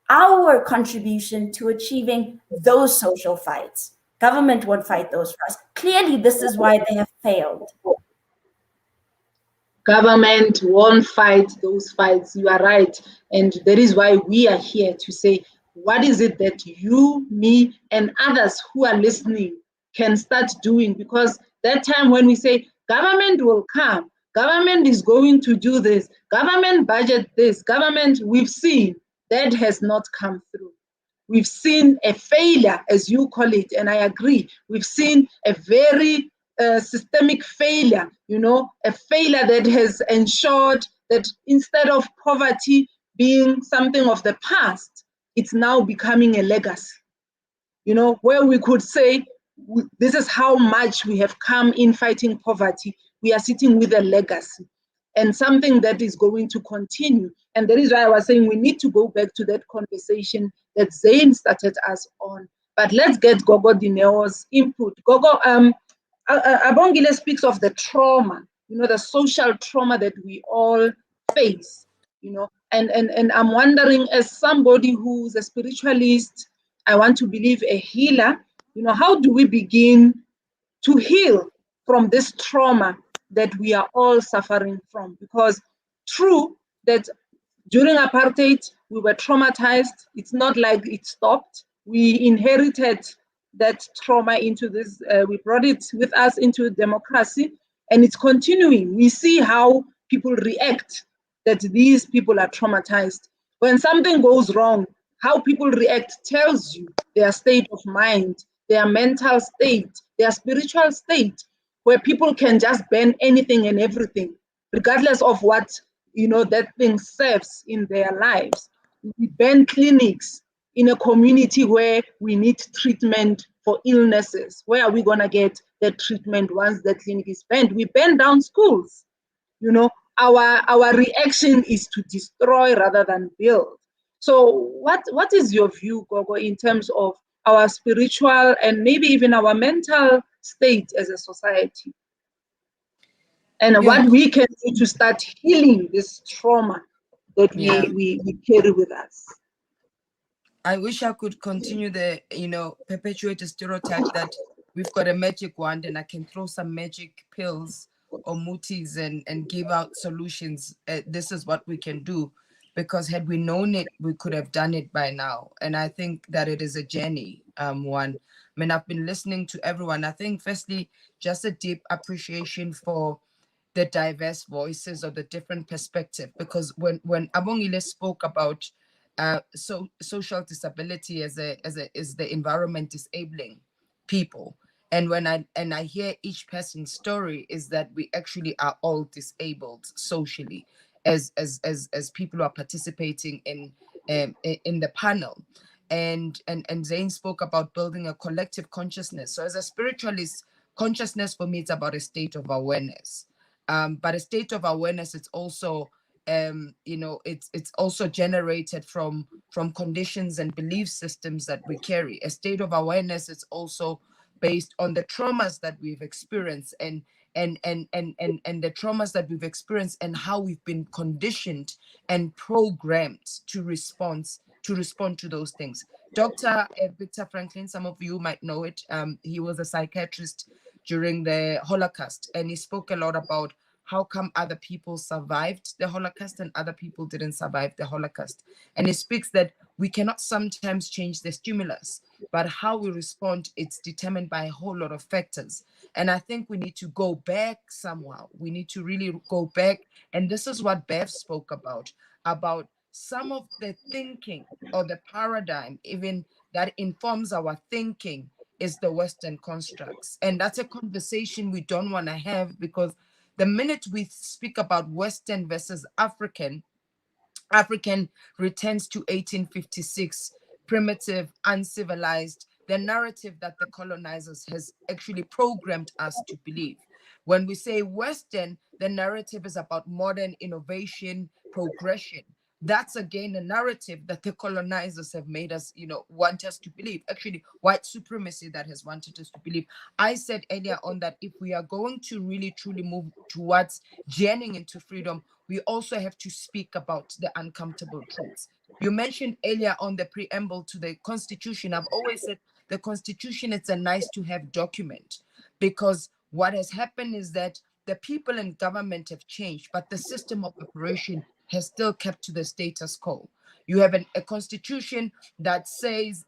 Our contribution to achieving those social fights. Government won't fight those for us. Clearly, this is why they have failed. Government won't fight those fights. You are right. And that is why we are here to say, what is it that you, me, and others who are listening can start doing? Because that time when we say government will come, government is going to do this, government budget this, government, we've seen that has not come through. We've seen a failure, as you call it, and I agree. We've seen a very systemic failure, you know, a failure that has ensured that instead of poverty being something of the past, it's now becoming a legacy, you know, where we could say, this is how much we have come in fighting poverty. We are sitting with a legacy and something that is going to continue. And that is why I was saying we need to go back to that conversation that Zane started us on. But let's get Gogo Dineo's input. Gogo, Abongile speaks of the trauma, you know, the social trauma that we all face, you know, and I'm wondering, as somebody who's a spiritualist, I want to believe a healer, you know, how do we begin to heal from this trauma that we are all suffering from? Because true that during apartheid, we were traumatized. It's not like it stopped. We inherited that trauma into this, we brought it with us into democracy, and it's continuing. We see how people react, that these people are traumatized. When something goes wrong, how people react tells you their state of mind, their mental state, their spiritual state, where people can just ban anything and everything, regardless of what, you know, that thing serves in their lives. We ban clinics in a community where we need treatment for illnesses. Where are we gonna get that treatment once that clinic is banned? We ban down schools. You know, our reaction is to destroy rather than build. So what is your view, Gogo, in terms of our spiritual and maybe even our mental state as a society? And what we can do to start healing this trauma that we carry with us? I wish I could continue the, you know, perpetuate the stereotype that we've got a magic wand and I can throw some magic pills or mutis and give out solutions. This is what we can do, because had we known it, we could have done it by now. And I think that it is a journey, one. I mean, I've been listening to everyone. I think, firstly, just a deep appreciation for the diverse voices or the different perspective, because when Abongile spoke about social disability as the environment disabling people, and when I hear each person's story, is that we actually are all disabled socially as people who are participating in the panel. And Zane spoke about building a collective consciousness. So as a spiritualist, consciousness for me, it's about a state of awareness. But a state of awareness, it's also it's also generated from conditions and belief systems that we carry. A state of awareness is also based on the traumas that we've experienced and the traumas that we've experienced and how we've been conditioned and programmed to respond to those things. Dr. Victor Franklin, some of you might know it. He was a psychiatrist during the Holocaust, and he spoke a lot about how come other people survived the Holocaust and other people didn't survive the Holocaust. And he speaks that we cannot sometimes change the stimulus, but how we respond, it's determined by a whole lot of factors. And I think we need to go back somehow. We need to really go back. And this is what Bev spoke about some of the thinking or the paradigm even that informs our thinking is the Western constructs. And that's a conversation we don't want to have, because the minute we speak about Western versus African returns to 1856, primitive, uncivilized, the narrative that the colonizers has actually programmed us to believe. When we say Western, the narrative is about modern innovation, progression. That's again a narrative that the colonizers have made us, want us to believe. Actually, white supremacy that has wanted us to believe. I said earlier on that if we are going to really truly move towards journeying into freedom, we also have to speak about the uncomfortable truths. You mentioned earlier on the preamble to the Constitution. I've always said the Constitution, it's a nice to have document, because what has happened is that the people in government have changed, but the system of operation has still kept to the status quo. You have a constitution that says,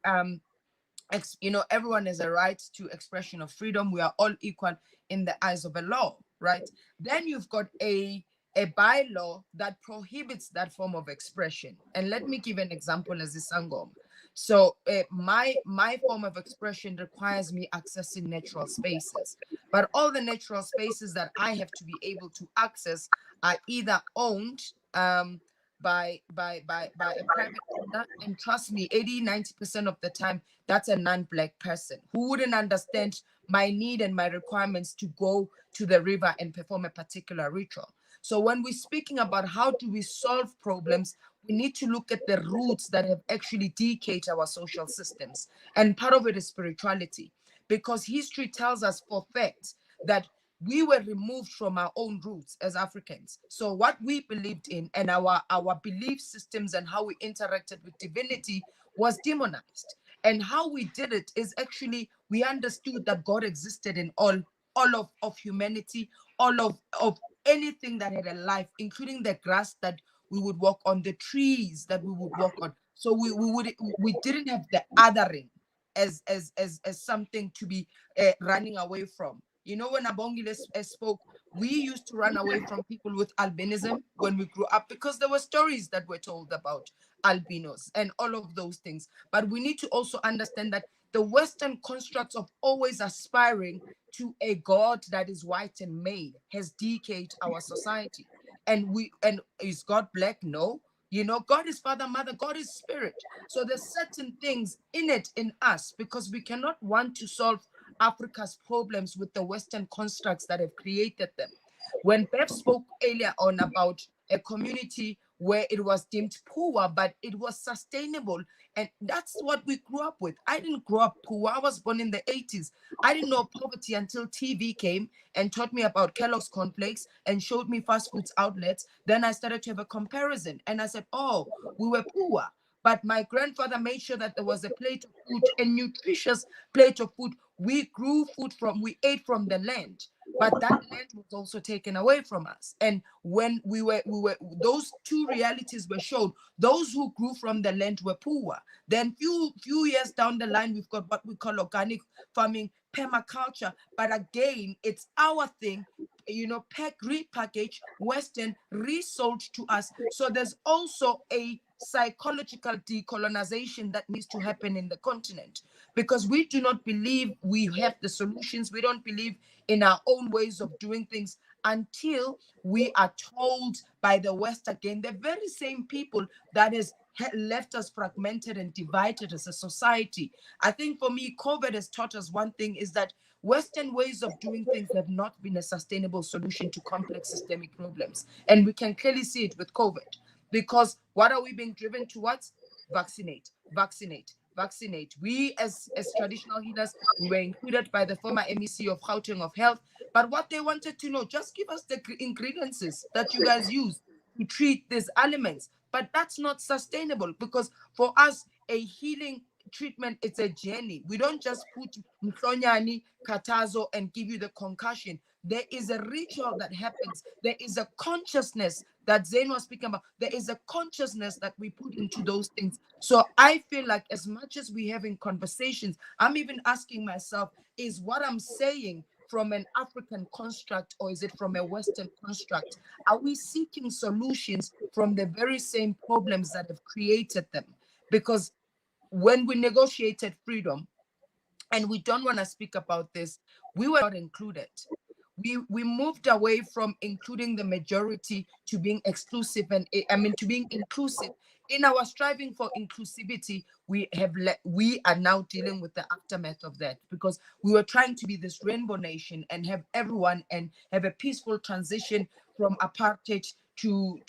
everyone has a right to expression of freedom. We are all equal in the eyes of the law, right? Then you've got a bylaw that prohibits that form of expression. And let me give an example as a Sangom. So my form of expression requires me accessing natural spaces, but all the natural spaces that I have to be able to access are either owned by a private owner, and trust me, 80-90% of the time that's a non-Black person who wouldn't understand my need and my requirements to go to the river and perform a particular ritual. So when we're speaking about how do we solve problems, we need to look at the roots that have actually decayed our social systems. And part of it is spirituality, because history tells us for fact that we were removed from our own roots as Africans. So what we believed in and our belief systems and how we interacted with divinity was demonized. And how we did it is actually, we understood that God existed in all of humanity, all of anything that had a life, including the grass that we would walk on, the trees that we would walk on. So we didn't have the othering as something to be running away from. When Abongile spoke, we used to run away from people with albinism when we grew up, because there were stories that were told about albinos and all of those things. But we need to also understand that the Western constructs of always aspiring to a God that is white and male has decayed our society. And is God Black? No. God is Father, Mother, God is Spirit. So there's certain things in us, because we cannot want to solve Africa's problems with the Western constructs that have created them. When Bev spoke earlier on about a community where it was deemed poor, but it was sustainable, and that's what we grew up with. I didn't grow up poor. I was born in the 80s. I didn't know poverty until TV came and taught me about Kellogg's cornflakes and showed me fast foods outlets. Then I started to have a comparison, and I said, oh, we were poor, but my grandfather made sure that there was a plate of food, a nutritious plate of food. We grew food we ate from the land. but that land was also taken away from us. And when we were those two realities were shown. Those who grew from the land were poor. Then few years down the line, we've got what we call organic farming, permaculture. But again, it's our thing, repackaged, Western, resold to us. So there's also a psychological decolonization that needs to happen in the continent, because we do not believe we have the solutions. We don't believe in our own ways of doing things until we are told by the West again, the very same people that has left us fragmented and divided as a society. I think for me, COVID has taught us one thing, is that Western ways of doing things have not been a sustainable solution to complex systemic problems. And we can clearly see it with COVID, because what are we being driven towards? Vaccinate, vaccinate, vaccinate. We as traditional healers, we were included by the former MEC of Gauteng of Health, but what they wanted to know, just give us the ingredients that you guys use to treat these elements. But that's not sustainable, because for us, a healing treatment, it's a journey. We don't just put mhlonyani, katazo, and give you the concussion. There is a ritual that happens. There is a consciousness that Zain was speaking about. There is a consciousness that we put into those things. So I feel like as much as we're having conversations, I'm even asking myself, is what I'm saying from an African construct, or is it from a Western construct? Are we seeking solutions from the very same problems that have created them? Because when we negotiated freedom, and we don't want to speak about this, we were not included. We moved away from including the majority to being exclusive, and to being inclusive. In our striving for inclusivity, we are now dealing with the aftermath of that, because we were trying to be this rainbow nation and have everyone and have a peaceful transition from apartheid to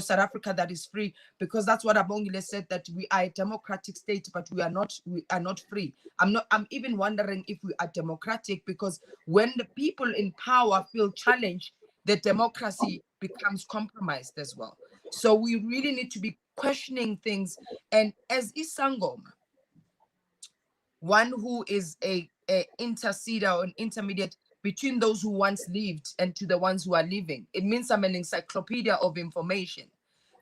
South Africa that is free, because that's what Abongile said, that we are a democratic state, but we are not free. I'm even wondering if we are democratic, because when the people in power feel challenged, the democracy becomes compromised as well. So we really need to be questioning things. And as Isangoma, one who is a interceder or an intermediate between those who once lived and to the ones who are living, it means I'm an encyclopedia of information,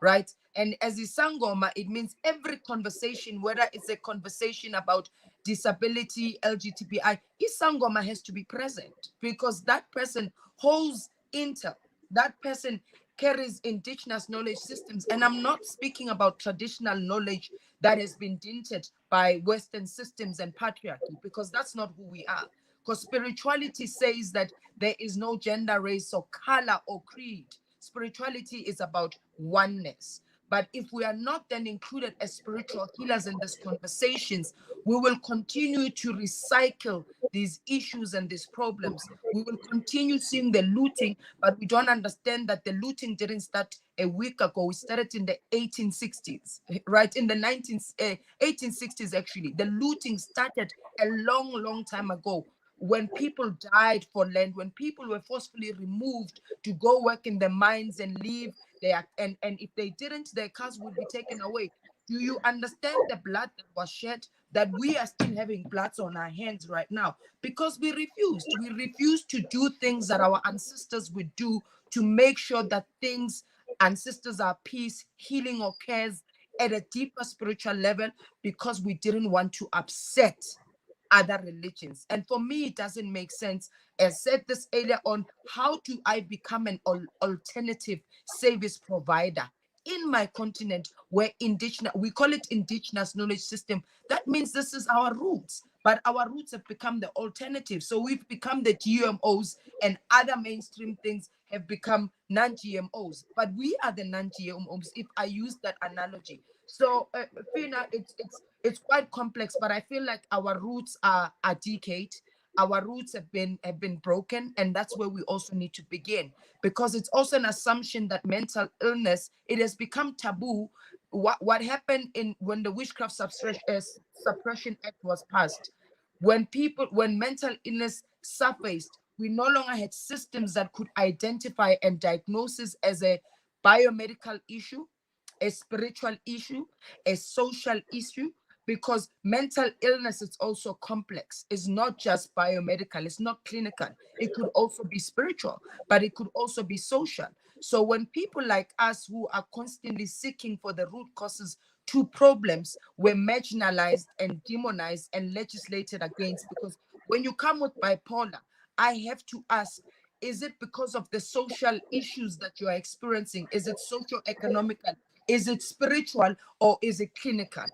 right? And as Isangoma, it means every conversation, whether it's a conversation about disability, LGBTI, Isangoma has to be present, because that person holds intel, that person carries indigenous knowledge systems. And I'm not speaking about traditional knowledge that has been dented by Western systems and patriarchy, because that's not who we are. Because spirituality says that there is no gender, race, or color, or creed. Spirituality is about oneness. But if we are not then included as spiritual healers in these conversations, we will continue to recycle these issues and these problems. We will continue seeing the looting, but we don't understand that the looting didn't start a week ago. We started in the 1860s, right? In the 1860s, actually. The looting started a long, long time ago, when people died for land, when people were forcefully removed to go work in the mines and leave there, and if they didn't, their cars would be taken away. Do you understand the blood that was shed, that we are still having bloods on our hands right now? Because we refused to do things that our ancestors would do, to make sure that ancestors are peace, healing, or cares at a deeper spiritual level, because we didn't want to upset other religions. And for me, it doesn't make sense. As said this earlier on, how do I become an alternative service provider in my continent, where we call it indigenous knowledge system? That means this is our roots, but our roots have become the alternative. So we've become the GMOs, and other mainstream things have become non-GMOs, but we are the non-GMOs, if I use that analogy. So Fina, it's quite complex, but I feel like our roots are decayed. Our roots have been broken, and that's where we also need to begin, because it's also an assumption that mental illness, it has become taboo. What happened when the Witchcraft Suppression Act was passed, when mental illness surfaced, we no longer had systems that could identify and diagnose it as a biomedical issue, a spiritual issue, a social issue, because mental illness is also complex. It's not just biomedical, it's not clinical. It could also be spiritual, but it could also be social. So when people like us who are constantly seeking for the root causes to problems were marginalized and demonized and legislated against, because when you come with bipolar, I have to ask, is it because of the social issues that you are experiencing? Is it socio-economical? Is it spiritual, or is it clinical?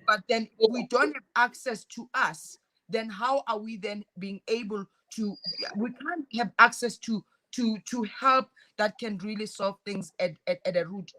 But then if we don't have access to us, then how are we then being able to, we can't have access to help that can really solve things at a root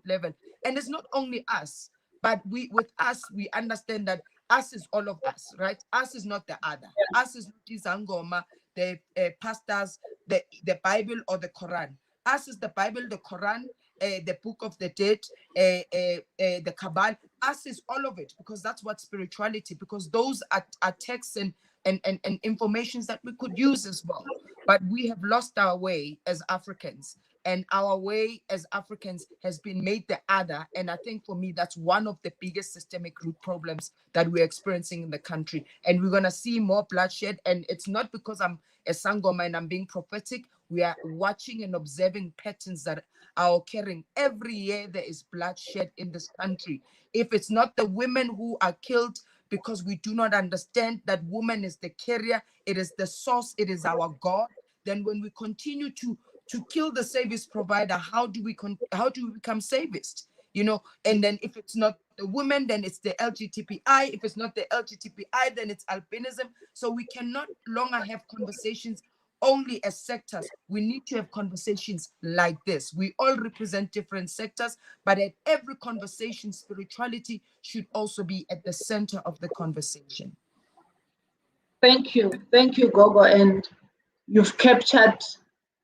level. And it's not only us, but with us, we understand that us is all of us, right? Us is not the other. Us is not Izangoma, the pastors, the Bible or the Quran. Us is the Bible, the Quran, the Book of the Dead, the Kabbalah. Us is all of it, because that's what spirituality, because those are texts and informations that we could use as well. But we have lost our way as Africans, and our way as Africans has been made the other. And I think for me, that's one of the biggest systemic root problems that we're experiencing in the country. And we're going to see more bloodshed. And it's not because I'm a Sangoma and I'm being prophetic. We are watching and observing patterns that are occurring. Every year there is bloodshed in this country. If it's not the women who are killed because we do not understand that woman is the carrier, it is the source, it is our God, then when we continue to kill the service provider, how do we become savist? You know, and then if it's not the women, then it's the LGBTI. If it's not the LGBTI, then it's albinism. So we cannot longer have conversations only as sectors. We need to have conversations like this. We all represent different sectors, but at every conversation, spirituality should also be at the center of the conversation. Thank you, Gogo, and you've captured,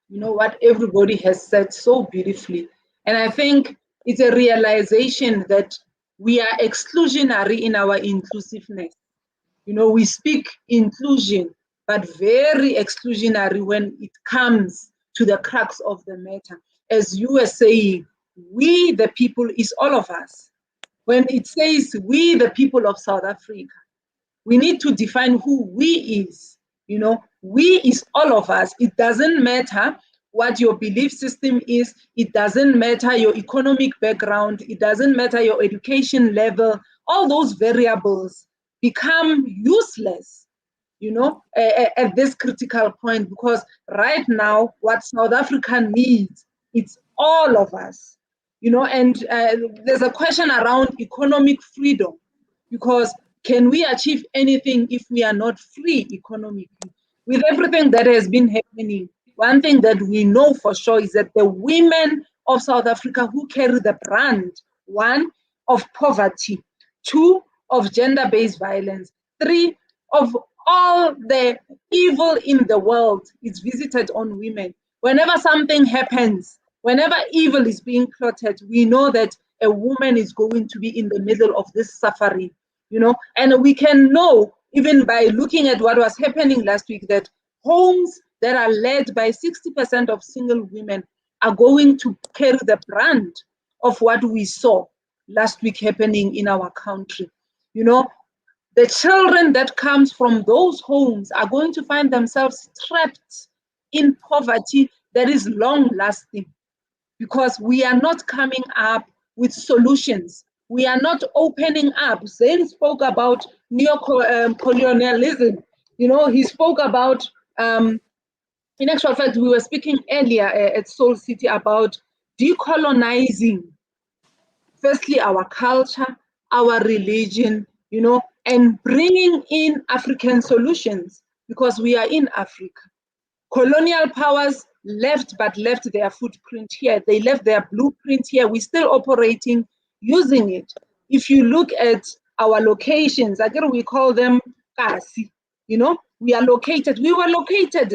what everybody has said so beautifully. And I think it's a realization that we are exclusionary in our inclusiveness. We speak inclusion, but very exclusionary when it comes to the crux of the matter. As you were saying, we the people is all of us. When it says we the people of South Africa, we need to define who we is. We is all of us. It doesn't matter what your belief system is. It doesn't matter your economic background. It doesn't matter your education level. All those variables become useless, at this critical point, because right now what South Africa needs, it's all of us, and there's a question around economic freedom, because can we achieve anything if we are not free economically? With everything that has been happening, one thing that we know for sure is that the women of South Africa who carry the brand, 1, of poverty, 2, of gender-based violence, 3, of all the evil in the world is visited on women. Whenever something happens, whenever evil is being plotted, we know that a woman is going to be in the middle of this suffering. And we can know, even by looking at what was happening last week, that homes that are led by 60% of single women are going to carry the brand of what we saw last week happening in our country. The children that comes from those homes are going to find themselves trapped in poverty that is long lasting, because we are not coming up with solutions. We are not opening up. Zain spoke about neo-colonialism. He spoke about, in actual fact, we were speaking earlier at Soul City about decolonizing, firstly, our culture, our religion, and bringing in African solutions, because we are in Africa. Colonial powers left their footprint here. They left their blueprint here. We're still operating using it. If you look at our locations, again, we call them Kasi. We were located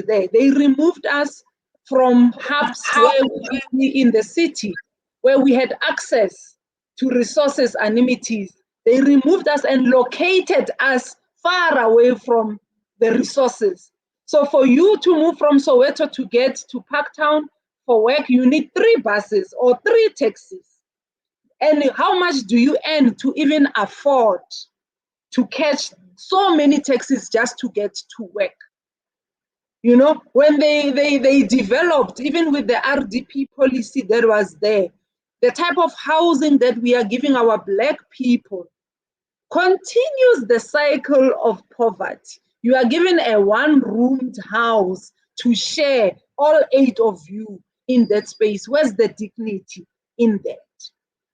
there. They removed us from hubs where we were in the city, where we had access to resources and amenities. They removed us and located us far away from the resources. So for you to move from Soweto to get to Parktown for work, you need 3 buses or 3 taxis. And how much do you earn to even afford to catch so many taxis just to get to work. You know, when they developed, even with the RDP policy that was there, the type of housing that we are giving our Black people continues the cycle of poverty. You are given a one-roomed house to share, all 8 of you in that space. Where's the dignity in that?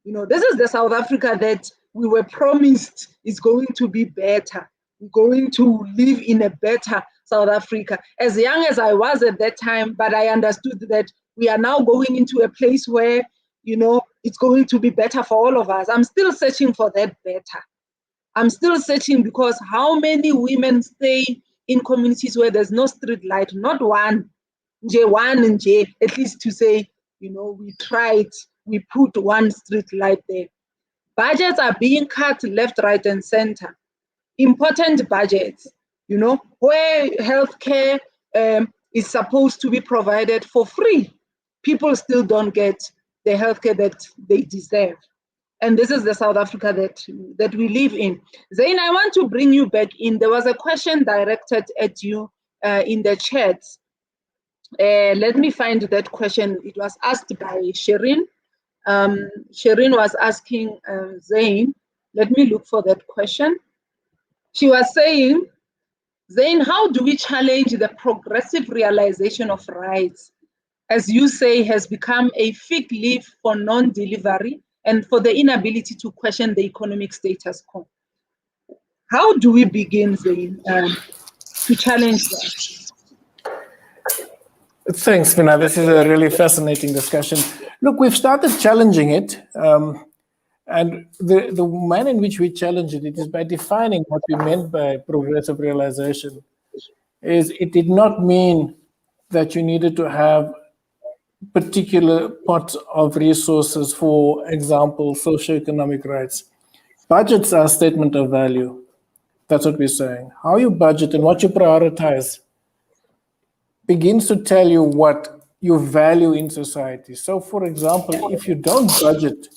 You know, this is the South Africa that we were promised is going to be better. We're going to live in a better South Africa. As young as I was at that time, but I understood that we are now going into a place where, you know, it's going to be better for all of us. I'm still searching for that better. I'm still searching, because how many women stay in communities where there's no street light, not one, at least to say, you know, we tried, we put one street light there. Budgets are being cut left, right, and center. Important budgets, you know, where healthcare is supposed to be provided for free. People still don't get the healthcare that they deserve. And this is the South Africa that we live in. Zain, I want to bring you back in. There was a question directed at you in the chat. Let me find that question. It was asked by Sherin. Sherin was asking Zain. Let me look for that question. She was saying, Zain, how do we challenge the progressive realization of rights, as you say, has become a fig leaf for non-delivery and for the inability to question the economic status quo? How do we begin, Zain, to challenge that? Thanks, Fina. This is a really fascinating discussion. Look, we've started challenging it. And the manner in which we challenge it is by defining what we meant by progressive realization. It did not mean that you needed to have particular pots of resources, for example, socioeconomic rights. Budgets are a statement of value. That's what we're saying. How you budget and what you prioritize begins to tell you what you value in society. So, for example, if you don't budget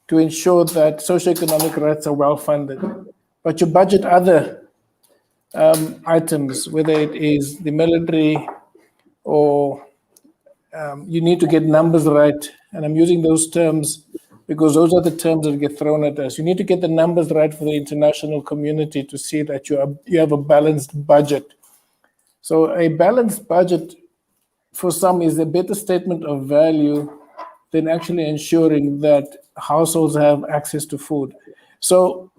to ensure that socioeconomic rights are well funded, but you budget other items, whether it is the military or you need to get numbers right. And I'm using those terms because those are the terms that get thrown at us. You need to get the numbers right for the international community to see that you have a balanced budget. So a balanced budget for some is a better statement of value than actually ensuring that households have access to food. So,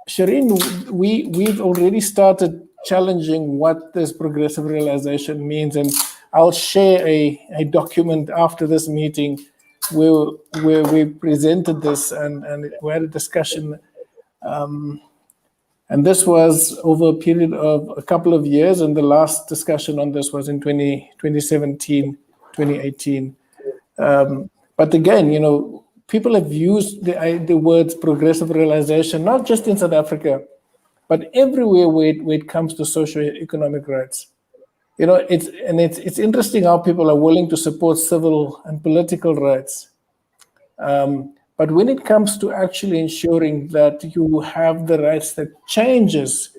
Shireen, we've already started challenging what this progressive realization means, and I'll share a document after this meeting where we presented this and we had a discussion. And this was over a period of a couple of years, and the last discussion on this was in 2017, 2018. But again, you know, people have used the words progressive realization, not just in South Africa, but everywhere where it comes to socio-economic rights. You know, it's interesting how people are willing to support civil and political rights. But when it comes to actually ensuring that you have the rights that changes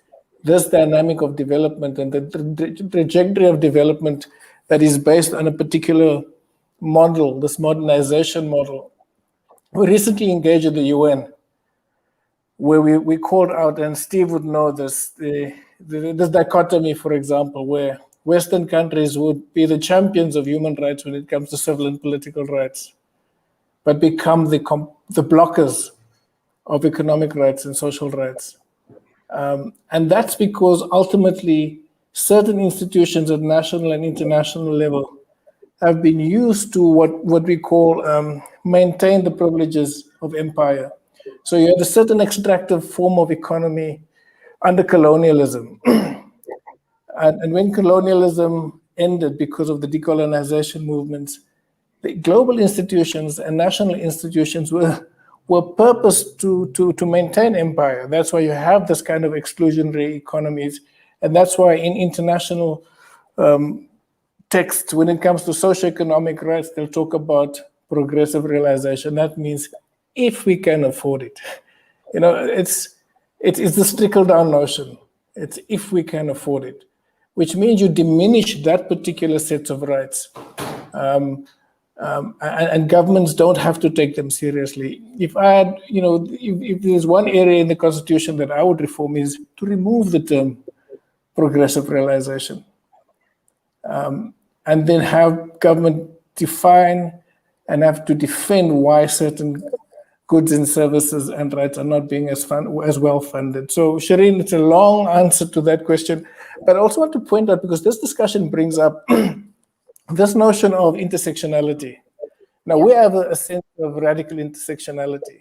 this dynamic of development and the trajectory of development that is based on a particular model, this modernization model. We recently engaged at the UN, where we called out, and Steve would know this, this dichotomy, for example, where Western countries would be the champions of human rights when it comes to civil and political rights, but become the blockers of economic rights and social rights. And that's because ultimately certain institutions at national and international level have been used to what we call maintain the privileges of empire. So you had a certain extractive form of economy under colonialism. And when colonialism ended because of the decolonization movements, the global institutions and national institutions were purposed to maintain empire. That's why you have this kind of exclusionary economies. And that's why in international texts, when it comes to socioeconomic rights, they'll talk about progressive realization. That means if we can afford it. You know, It's this trickle-down notion. It's if we can afford it, which means you diminish that particular set of rights. And governments don't have to take them seriously. If I had, if there's one area in the Constitution that I would reform is to remove the term progressive realization, and then have government define and have to defend why certain goods and services and rights are not being as well funded. So, Shireen, it's a long answer to that question, but I also want to point out, because this discussion brings up this notion of intersectionality. Now, we have a sense of radical intersectionality,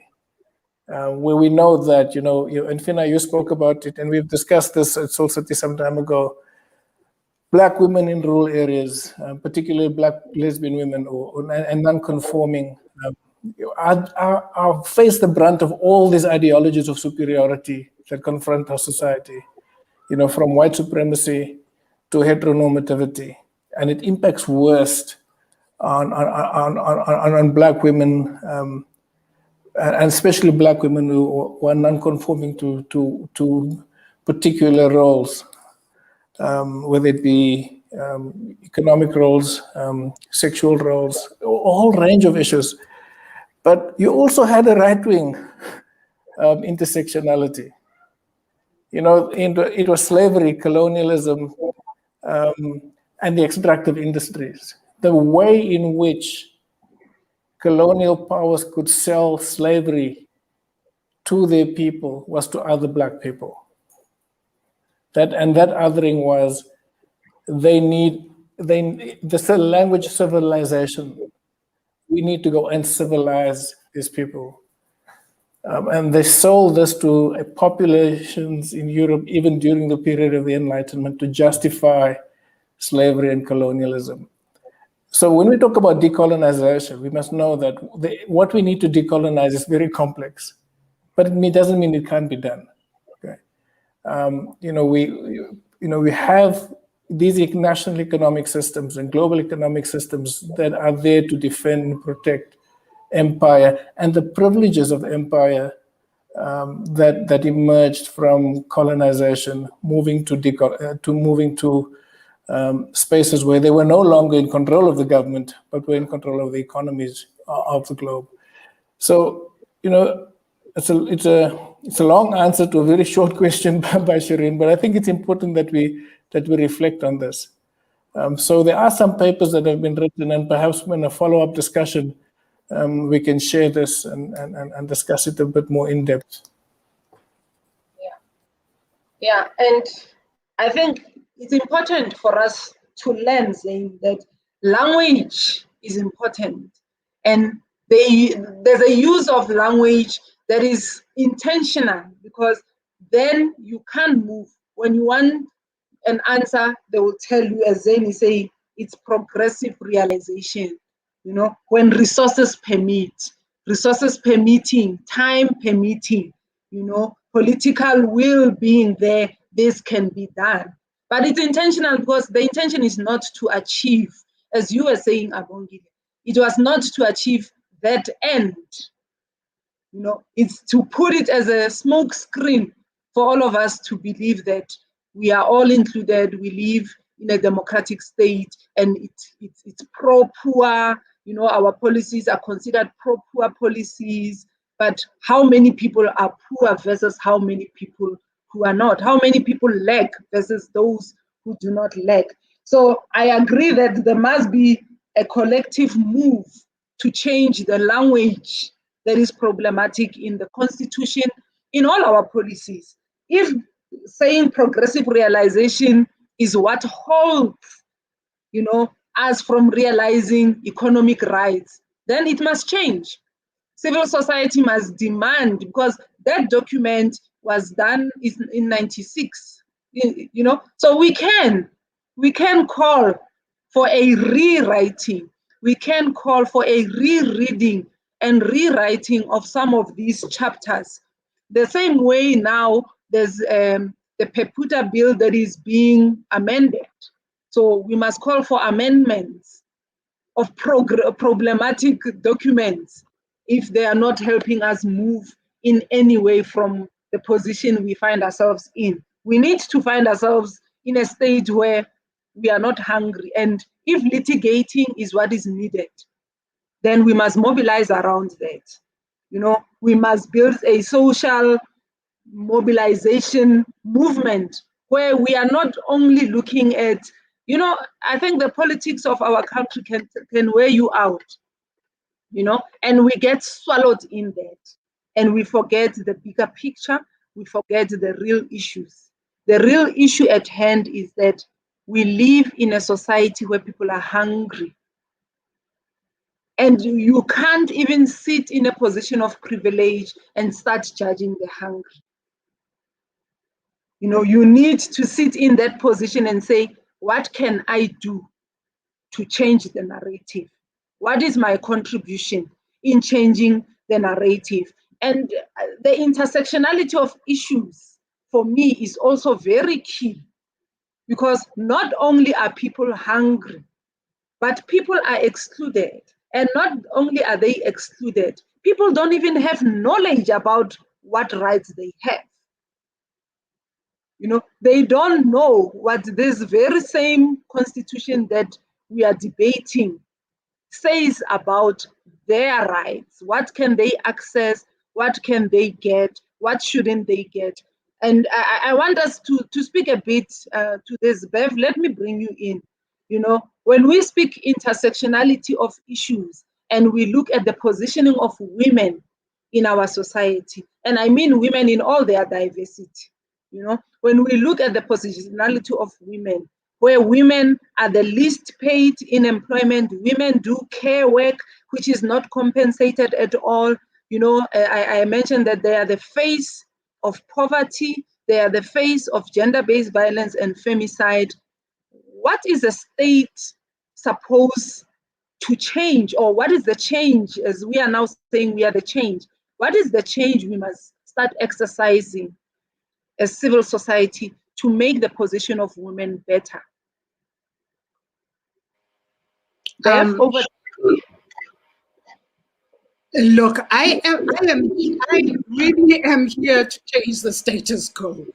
where we know that, and Fina, you spoke about it, and we've discussed this at Soul City some time ago. Black women in rural areas, particularly Black lesbian women and non-conforming, are face the brunt of all these ideologies of superiority that confront our society, from white supremacy to heteronormativity. And it impacts worst on Black women, and especially Black women who are non-conforming to particular roles, whether it be economic roles, sexual roles, a whole range of issues. But you also had a right-wing intersectionality. It was slavery, colonialism, and the extractive industries. The way in which colonial powers could sell slavery to their people was to other Black people. That othering was, this language civilization. We need to go and civilize these people. And they sold this to populations in Europe, even during the period of the Enlightenment, to justify slavery and colonialism. So when we talk about decolonization, we must know that what we need to decolonize is very complex, but it doesn't mean it can't be done. Okay, we have these national economic systems and global economic systems that are there to defend and protect empire and the privileges of empire that emerged from colonization, moving to spaces where they were no longer in control of the government, but were in control of the economies of the globe. So, it's a long answer to a very short question by Shireen, but I think it's important that we reflect on this. So there are some papers that have been written, and perhaps in a follow-up discussion, we can share this and discuss it a bit more in depth. Yeah, and I think it's important for us to learn, saying that language is important, and there's a use of language that is intentional, because then you can't move. When you want an answer, they will tell you, as Zane is saying, it's progressive realization. When resources permitting, time permitting, political will being there, this can be done. But it's intentional, because the intention is not to achieve, as you were saying, Abongile, it was not to achieve that end. It's to put it as a smoke screen for all of us to believe that we are all included, we live in a democratic state, and it's pro-poor. Our policies are considered pro-poor policies, but how many people are poor versus how many people who are not? How many people lack versus those who do not lack? So I agree that there must be a collective move to change the language that is problematic in the Constitution, in all our policies. If saying progressive realization is what holds, us from realizing economic rights, then it must change. Civil society must demand, because that document was done in 96, so we can call for a rewriting. We can call for a rereading and rewriting of some of these chapters. The same way now there's the Peputa bill that is being amended. So we must call for amendments of problematic documents if they are not helping us move in any way from the position we find ourselves in. We need to find ourselves in a state where we are not hungry. And if litigating is what is needed, then we must mobilize around that. You know, we must build a social mobilization movement where we are not only looking at, you know, I think the politics of our country can wear you out, you know, and we get swallowed in that. And we forget the bigger picture, we forget the real issues. The real issue at hand is that we live in a society where people are hungry. And you can't even sit in a position of privilege and start judging the hungry. You know, you need to sit in that position and say, what can I do to change the narrative? What is my contribution in changing the narrative? And the intersectionality of issues for me is also very key, because not only are people hungry, but people are excluded. And not only are they excluded, people don't even have knowledge about what rights they have. You know, they don't know what this very same constitution that we are debating says about their rights. What can they access? What can they get? What shouldn't they get? And I want us to speak a bit to this. Bev, let me bring you in. You know, when we speak intersectionality of issues and we look at the positioning of women in our society, and I mean women in all their diversity, you know, when we look at the positionality of women, where women are the least paid in employment, women do care work, which is not compensated at all. You know, I mentioned that they are the face of poverty, they are the face of gender-based violence and femicide. What is the state supposed to change, or what is the change, as we are now saying we are the change? What is the change we must start exercising as civil society to make the position of women better? Bev, over to you. Look, I really am here to change the status quo.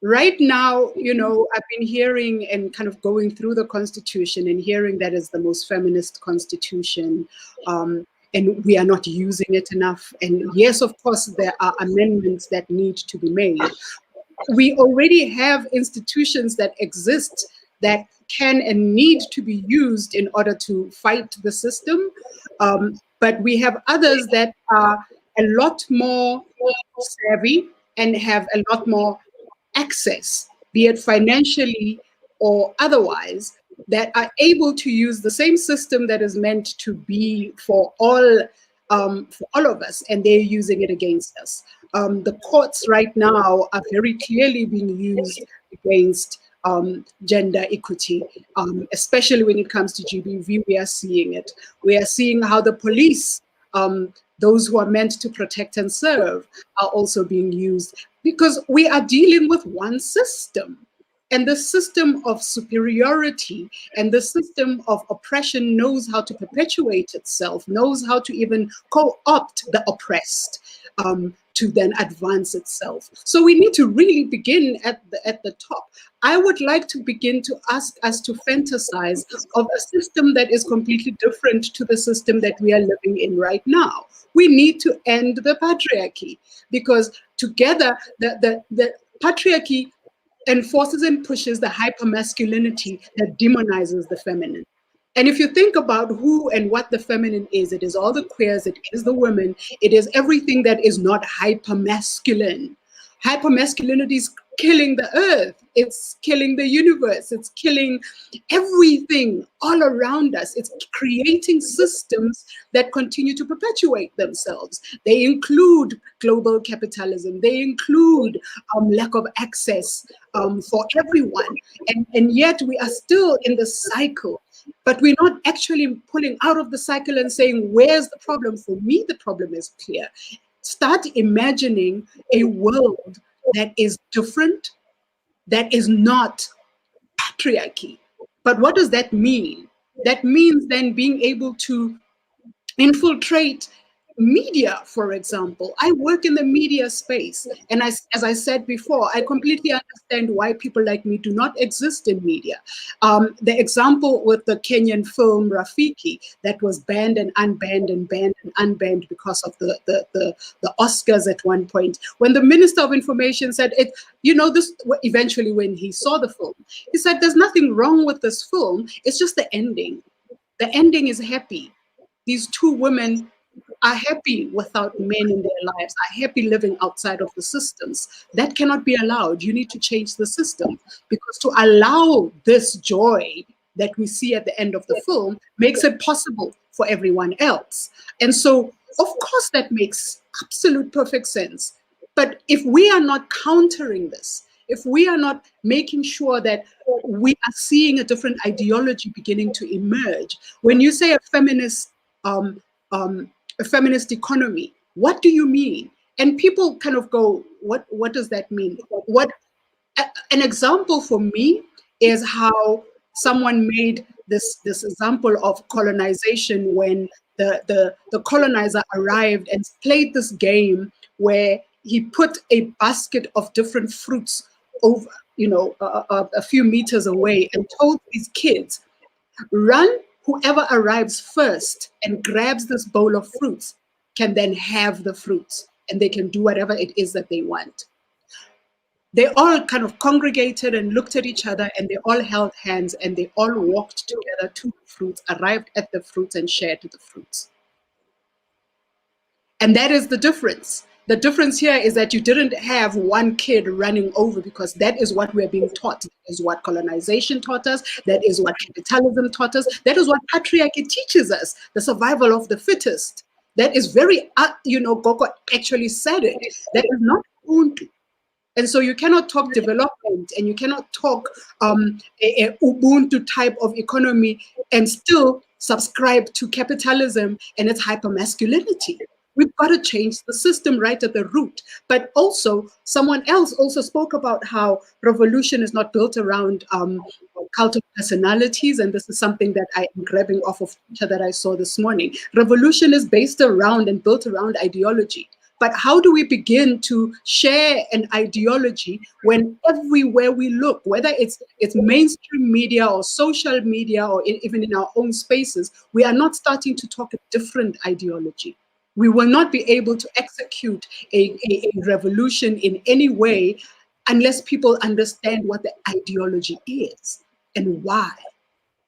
Right now, you know, I've been hearing and kind of going through the Constitution and hearing that it's the most feminist Constitution, and we are not using it enough. And yes, of course, there are amendments that need to be made. We already have institutions that exist that can and need to be used in order to fight the system. But we have others that are a lot more savvy and have a lot more access, be it financially or otherwise, that are able to use the same system that is meant to be for all of us, and they're using it against us. The courts right now are very clearly being used against gender equity, especially when it comes to GBV. We are seeing it. We are seeing how the police, those who are meant to protect and serve, are also being used, because we are dealing with one system. And the system of superiority and the system of oppression knows how to perpetuate itself, knows how to even co-opt the oppressed to then advance itself. So we need to really begin at the top. I would like to begin to ask us to fantasize of a system that is completely different to the system that we are living in right now. We need to end the patriarchy, because together the patriarchy enforces and pushes the hypermasculinity that demonizes the feminine. And if you think about who and what the feminine is, it is all the queers, it is the women, it is everything that is not hypermasculine. Hypermasculinity is killing the earth, it's killing the universe, it's killing everything all around us. It's creating systems that continue to perpetuate themselves. They include global capitalism, they include lack of access for everyone. And yet we are still in the cycle, but we're not actually pulling out of the cycle and saying, where's the problem? For me, the problem is clear. Start imagining a world that is different, that is not patriarchy. But what does that mean? That means then being able to infiltrate media, for example. I work in the media space. And as I said before, I completely understand why people like me do not exist in media. The example with the Kenyan film Rafiki that was banned and unbanned and banned and unbanned because of the Oscars at one point. When the Minister of Information said it, this eventually when he saw the film, he said there's nothing wrong with this film. It's just the ending. The ending is happy. These two women are happy without men in their lives, are happy living outside of the systems. That cannot be allowed. You need to change the system, because to allow this joy that we see at the end of the film makes it possible for everyone else. And so, of course, that makes absolute perfect sense. But if we are not countering this, if we are not making sure that we are seeing a different ideology beginning to emerge, when you say a feminist economy, what do you mean? And people kind of go, what does that mean? An example for me is how someone made this example of colonization when the colonizer arrived and played this game where he put a basket of different fruits over, a few meters away, and told these kids, run, whoever arrives first and grabs this bowl of fruits can then have the fruits, and they can do whatever it is that they want. They all kind of congregated and looked at each other, and they all held hands, and they all walked together to the fruits, arrived at the fruits, and shared the fruits. And that is the difference. The difference here is that you didn't have one kid running over, because that is what we're being taught. That is what colonization taught us. That is what capitalism taught us. That is what patriarchy teaches us, the survival of the fittest. That is very, Gogo actually said it. That is not Ubuntu. And so you cannot talk development, and you cannot talk a Ubuntu type of economy and still subscribe to capitalism and its hypermasculinity. We've got to change the system right at the root. But also, someone else also spoke about how revolution is not built around cult of personalities, and this is something that I am grabbing off of Twitter that I saw this morning. Revolution is based around and built around ideology. But how do we begin to share an ideology when everywhere we look, whether it's mainstream media or social media or even in our own spaces, we are not starting to talk a different ideology? We will not be able to execute a revolution in any way unless people understand what the ideology is and why.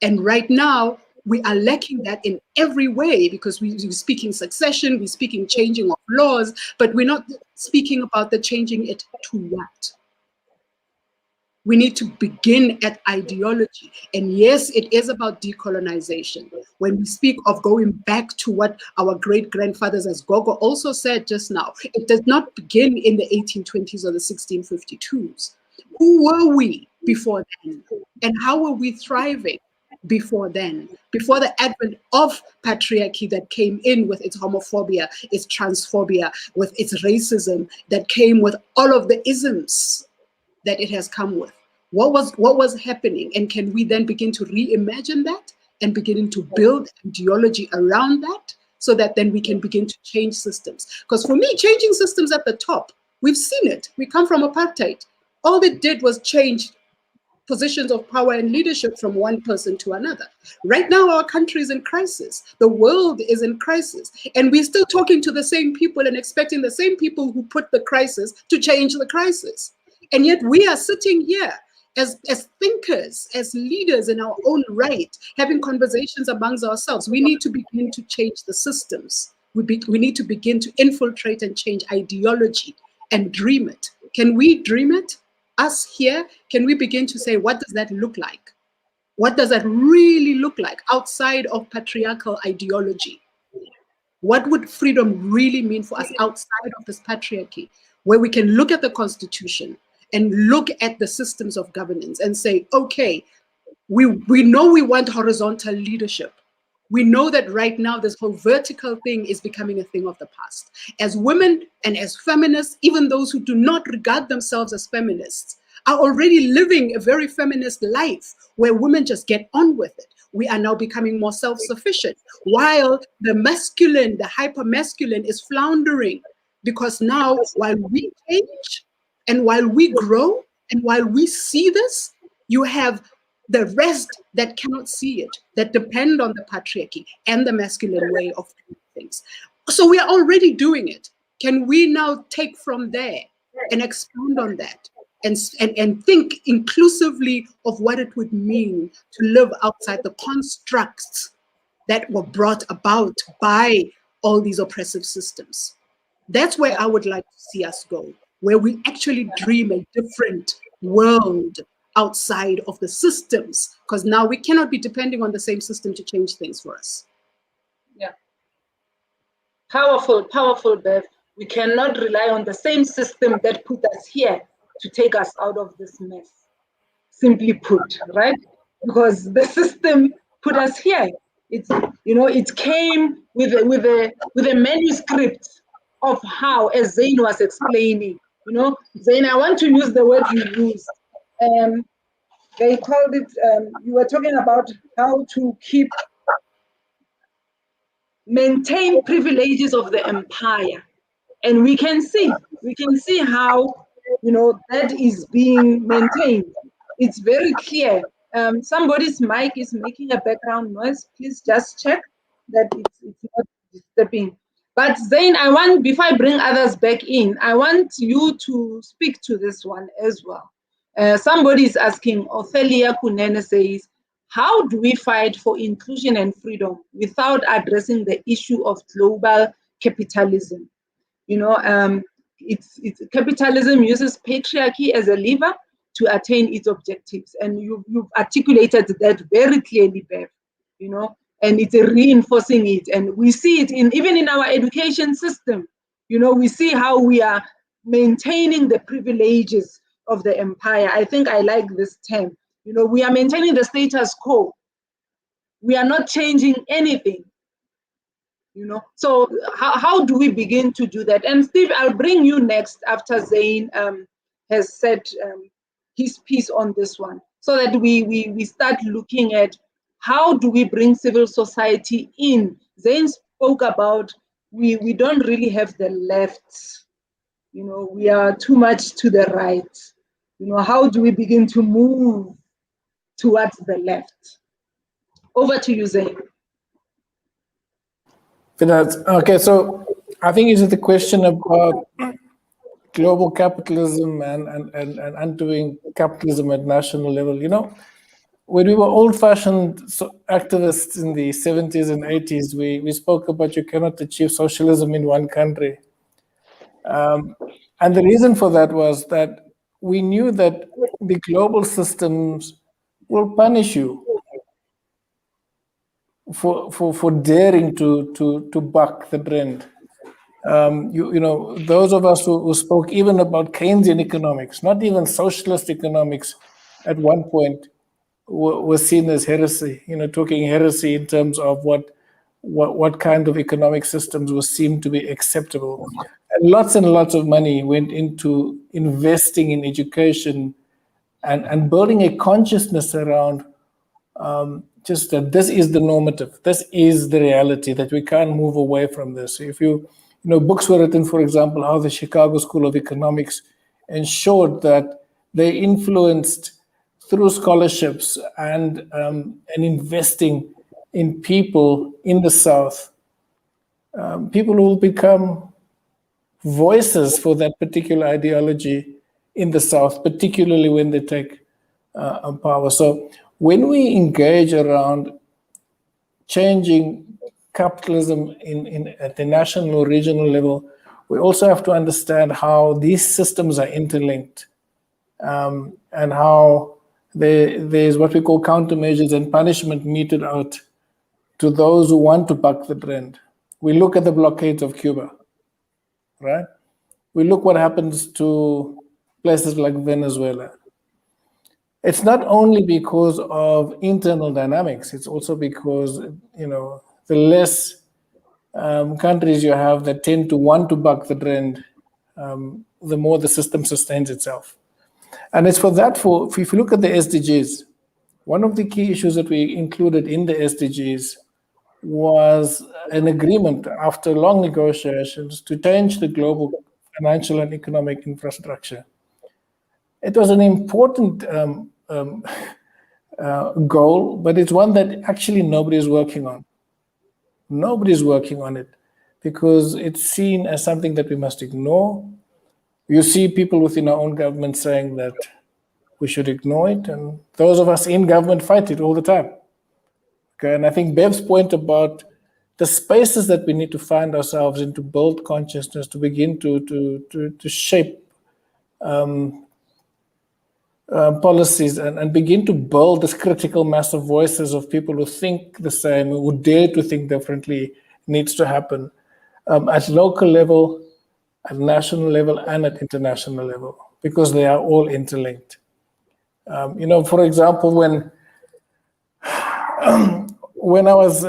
And right now, we are lacking that in every way, because we're speaking succession, we're speaking changing of laws, but we're not speaking about the changing it to what. We need to begin at ideology. And yes, it is about decolonization. When we speak of going back to what our great-grandfathers, as Gogo also said just now, it does not begin in the 1820s or the 1652s. Who were we before then? And how were we thriving before then? Before the advent of patriarchy that came in with its homophobia, its transphobia, with its racism, that came with all of the isms that it has come with. What was happening? And can we then begin to reimagine that and begin to build ideology around that, so that then we can begin to change systems? Because for me, changing systems at the top, we've seen it. We come from apartheid. All they did was change positions of power and leadership from one person to another. Right now, our country is in crisis. The world is in crisis. And we're still talking to the same people and expecting the same people who put the crisis to change the crisis. And yet we are sitting here as thinkers, as leaders in our own right, having conversations amongst ourselves. We need to begin to change the systems. We need to begin to infiltrate and change ideology and dream it. Can we dream it? Us here, can we begin to say, what does that look like? What does that really look like outside of patriarchal ideology? What would freedom really mean for us outside of this patriarchy, where we can look at the Constitution and look at the systems of governance and say, okay, we know we want horizontal leadership. We know that right now this whole vertical thing is becoming a thing of the past. As women and as feminists, even those who do not regard themselves as feminists, are already living a very feminist life where women just get on with it. We are now becoming more self-sufficient, while the masculine, the hyper-masculine is floundering, because now while we change and while we grow and while we see this, you have the rest that cannot see it, that depend on the patriarchy and the masculine way of doing things. So we are already doing it. Can we now take from there and expound on that and think inclusively of what it would mean to live outside the constructs that were brought about by all these oppressive systems? That's where I would like to see us go, where we actually dream a different world outside of the systems, because now we cannot be depending on the same system to change things for us. Yeah. Powerful, powerful, Bev. We cannot rely on the same system that put us here to take us out of this mess. Simply put, right? Because the system put us here. It's, you know, it came with a manuscript of how, as Zain was explaining. You know, Zain, I want to use the word you used. They called it. You were talking about how to maintain privileges of the empire, and we can see how, you know, that is being maintained. It's very clear. Somebody's mic is making a background noise. Please just check that it's not disturbing. But Zain, I want, before I bring others back in, I want you to speak to this one as well. Somebody is asking, Ophelia Kunene says, how do we fight for inclusion and freedom without addressing the issue of global capitalism? You know, it's capitalism uses patriarchy as a lever to attain its objectives, and you've articulated that very clearly, Bev. You know, and it's reinforcing it, and we see it even in our education system. You know, we see how we are maintaining the privileges of the empire. I think I like this term. You know, we are maintaining the status quo. We are not changing anything. You know, so how do we begin to do that? And Steve, I'll bring you next after Zain has said his piece on this one, so that we start looking at how do we bring civil society in. Zain spoke about we don't really have the left. You know, we are too much to the right. You know, how do we begin to move towards the left? Over to you, Zain. Okay, so I think it's the question about global capitalism and undoing capitalism at national level. You know, when we were old-fashioned activists in the 70s and 80s, we spoke about you cannot achieve socialism in one country. And the reason for that was that we knew that the global systems will punish you for daring to buck the trend. You know, those of us who spoke even about Keynesian economics, not even socialist economics, at one point were seen as heresy. You know, talking heresy in terms of what kind of economic systems were seen to be acceptable. And lots of money went into investing in education and building a consciousness around just that this is the normative, this is the reality, that we can't move away from this. If you know, books were written, for example, how the Chicago School of Economics ensured that they influenced through scholarships and investing in people in the South, people who will become voices for that particular ideology in the South, particularly when they take power. So when we engage around changing capitalism at the national or regional level, we also have to understand how these systems are interlinked, and how there's what we call countermeasures and punishment meted out to those who want to buck the trend. We look at the blockades of Cuba, right? We look what happens to places like Venezuela. It's not only because of internal dynamics, it's also because, you know, the less countries you have that tend to want to buck the trend, the more the system sustains itself. And it's for that, if you look at the SDGs, one of the key issues that we included in the SDGs was an agreement after long negotiations to change the global financial and economic infrastructure. It was an important goal, but it's one that actually nobody is working on. Nobody's working on it because it's seen as something that we must ignore. You see people within our own government saying that we should ignore it, and those of us in government fight it all the time. Okay, and I think Bev's point about the spaces that we need to find ourselves in to build consciousness, to begin to shape policies and begin to build this critical mass of voices of people who think the same, who dare to think differently, needs to happen at local level, at national level, and at international level, because they are all interlinked. For example, when I was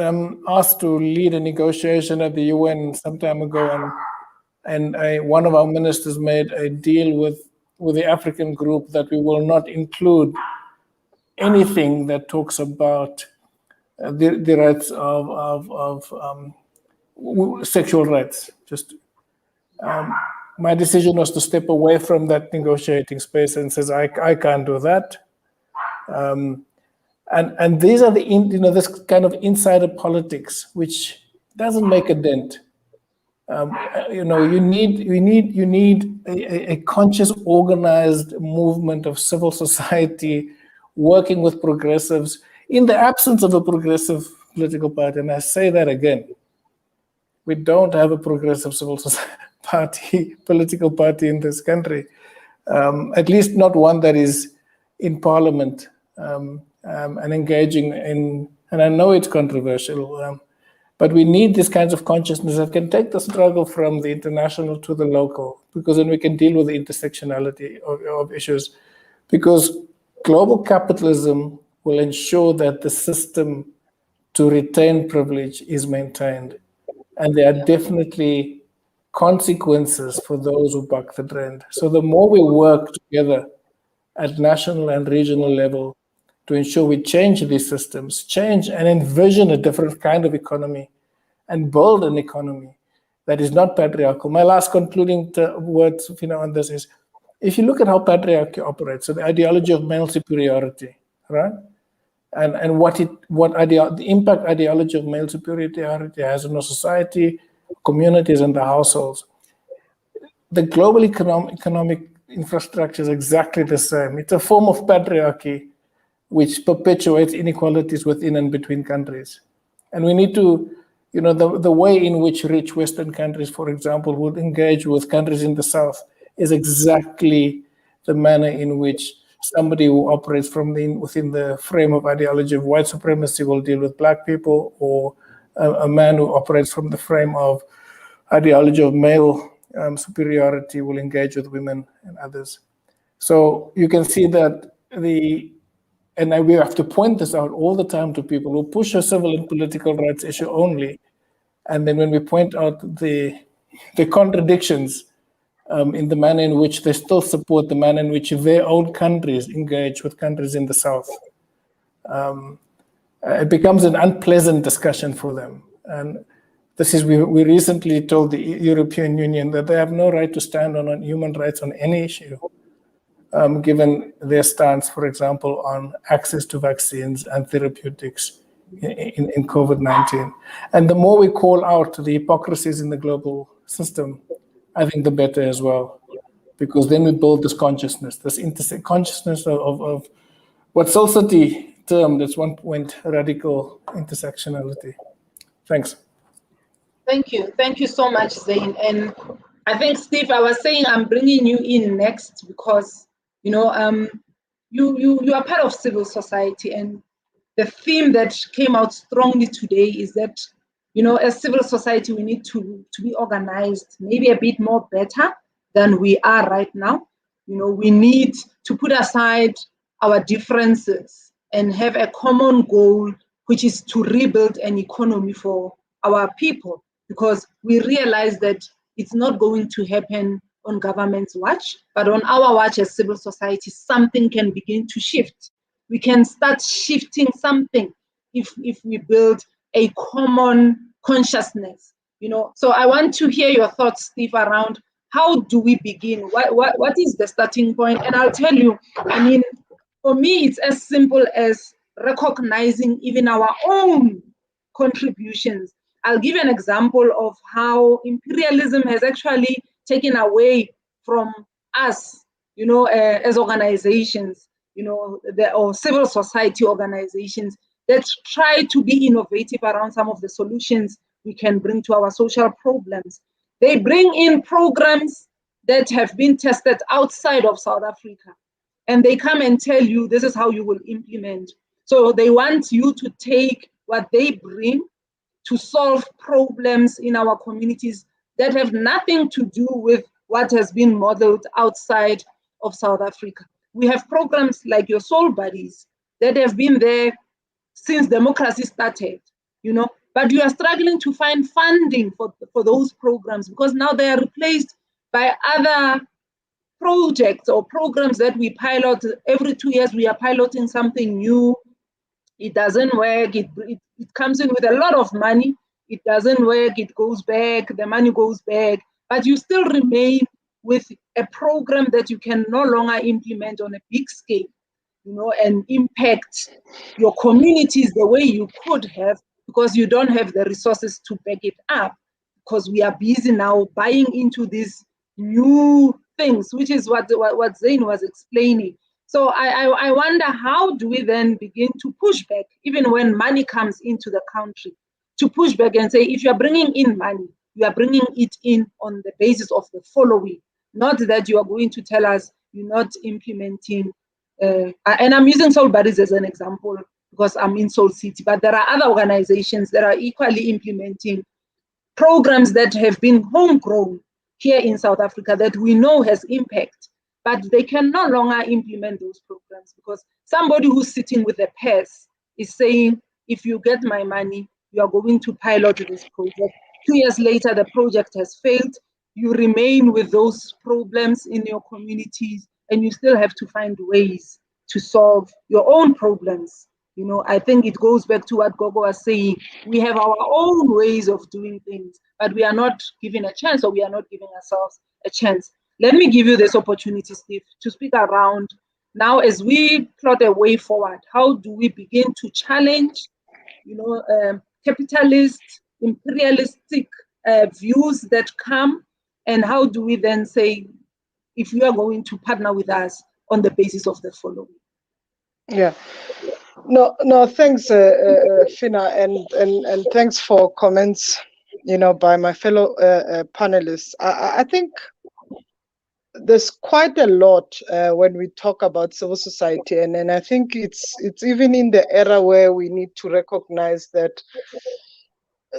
asked to lead a negotiation at the UN some time ago, and one of our ministers made a deal with the African group that we will not include anything that talks about the rights of sexual rights. My decision was to step away from that negotiating space and says I can't do that. And these are this kind of insider politics which doesn't make a dent. You need a conscious, organized movement of civil society working with progressives in the absence of a progressive political party. And I say that again, we don't have a progressive civil society political party in this country, at least not one that is in parliament and engaging in. And I know it's controversial. But we need these kinds of consciousness that can take the struggle from the international to the local, because then we can deal with the intersectionality of issues. Because global capitalism will ensure that the system to retain privilege is maintained. And there are definitely consequences for those who buck the trend. So the more we work together at national and regional level to ensure we change these systems, change and envision a different kind of economy and build an economy that is not patriarchal. My last concluding words on this is, if you look at how patriarchy operates, so the ideology of male superiority, right? And the impact ideology of male superiority has on our society, communities, and the households. The global economic infrastructure is exactly the same. It's a form of patriarchy which perpetuates inequalities within and between countries. And we need to, the way in which rich Western countries, for example, would engage with countries in the South is exactly the manner in which somebody who operates within the frame of ideology of white supremacy will deal with black people, or a man who operates from the frame of ideology of male superiority will engage with women and others. So you can see that and we have to point this out all the time to people who push a civil and political rights issue only. And then when we point out the contradictions in the manner in which they still support the manner in which their own countries engage with countries in the South, it becomes an unpleasant discussion for them. And this is, we recently told the European Union that they have no right to stand on human rights on any issue, given their stance, for example, on access to vaccines and therapeutics in COVID-19. And the more we call out the hypocrisies in the global system, I think the better as well, because then we build this consciousness, this consciousness of what Salsati termed as one point radical intersectionality. Thanks. Thank you so much, Zain. And I think, Steve, I was saying I'm bringing you in next because you are part of civil society, and the theme that came out strongly today is that as civil society we need to be organized maybe a bit more better than we are right now. We need to put aside our differences and have a common goal, which is to rebuild an economy for our people, because we realize that it's not going to happen on government's watch, but on our watch as civil society, something can begin to shift. We can start shifting something if we build a common consciousness, you know. So I want to hear your thoughts, Steve, around how do we begin? What is the starting point? And I'll tell you, I mean, for me, it's as simple as recognizing even our own contributions. I'll give an example of how imperialism has actually taken away from us, you know, as organizations, you know, or civil society organizations that try to be innovative around some of the solutions we can bring to our social problems. They bring in programs that have been tested outside of South Africa, and they come and tell you this is how you will implement. So they want you to take what they bring to solve problems in our communities that have nothing to do with what has been modeled outside of South Africa. We have programs like your Soul Buddies that have been there since democracy started, you know, but you are struggling to find funding for those programs because now they are replaced by other projects or programs that we pilot. Every 2 years we are piloting something new. It doesn't work. It comes in with a lot of money. It doesn't work. It goes back. The money goes back. But you still remain with a program that you can no longer implement on a big scale, you know, and impact your communities the way you could have, because you don't have the resources to back it up, because we are busy now buying into these new things, which is what Zane was explaining. So I wonder, how do we then begin to push back, even when money comes into the country, to push back and say, if you're bringing in money, you are bringing it in on the basis of the following, not that you are going to tell us you're not implementing. And I'm using Soul Buddies as an example because I'm in Soul City, but there are other organizations that are equally implementing programs that have been homegrown here in South Africa that we know has impact, but they can no longer implement those programs because somebody who's sitting with a purse is saying, if you get my money, you are going to pilot this project. 2 years later, the project has failed. You remain with those problems in your communities, and you still have to find ways to solve your own problems. You know, I think it goes back to what Gogo was saying. We have our own ways of doing things, but we are not given a chance, or we are not giving ourselves a chance. Let me give you this opportunity, Steve, to speak around now as we plot a way forward. How do we begin to challenge, you know, capitalist, imperialistic views that come, and how do we then say, if you are going to partner with us on the basis of the following? Yeah. No, thanks, Fina, and thanks for comments, you know, by my fellow panelists. I think there's quite a lot when we talk about civil society, and I think it's even in the era where we need to recognize that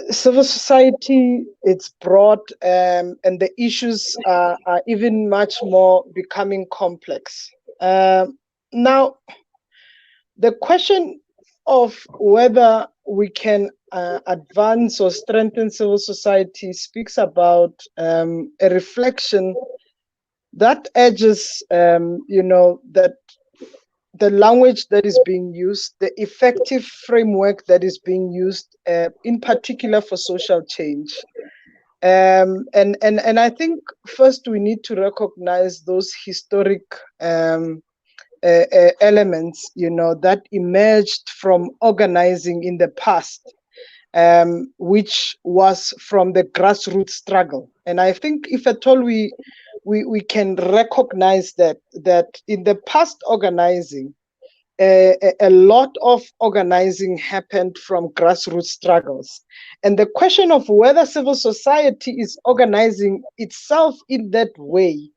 civil society, it's broad, and the issues are even much more becoming complex. Now, the question of whether we can advance or strengthen civil society speaks about a reflection that urges, you know, that the language that is being used, the effective framework that is being used, in particular for social change. And I think first we need to recognize those historic elements, you know, that emerged from organizing in the past, which was from the grassroots struggle. And I think if at all we can recognize that in the past organizing, a lot of organizing happened from grassroots struggles. And the question of whether civil society is organizing itself in that way,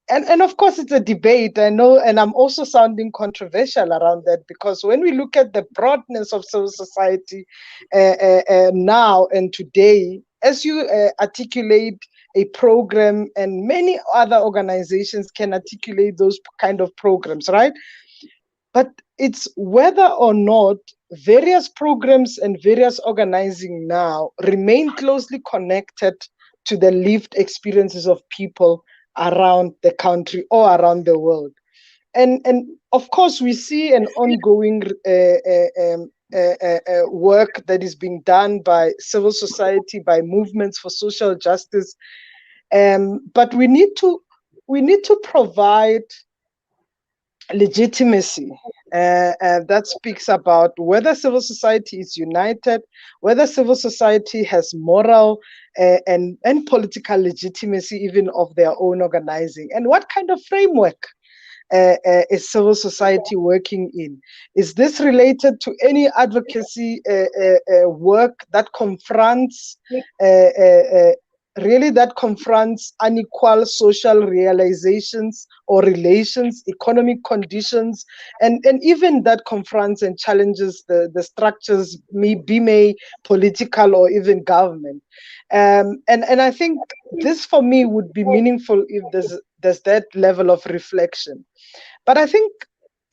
and of course it's a debate, I know, and I'm also sounding controversial around that, because when we look at the broadness of civil society now and today, as you articulate a program, and many other organizations can articulate those kind of programs, right? But it's whether or not various programs and various organizing now remain closely connected to the lived experiences of people around the country or around the world. And of course, we see an ongoing work that is being done by civil society, by movements for social justice. But we need to provide legitimacy that speaks about whether civil society is united, whether civil society has moral and political legitimacy even of their own organizing, and what kind of framework is civil society working in? Is this related to any advocacy work that confronts really that confronts unequal social realizations or relations, economic conditions, and even that confronts and challenges the structures, may political or even government. And I think this for me would be meaningful if there's that level of reflection. But I think,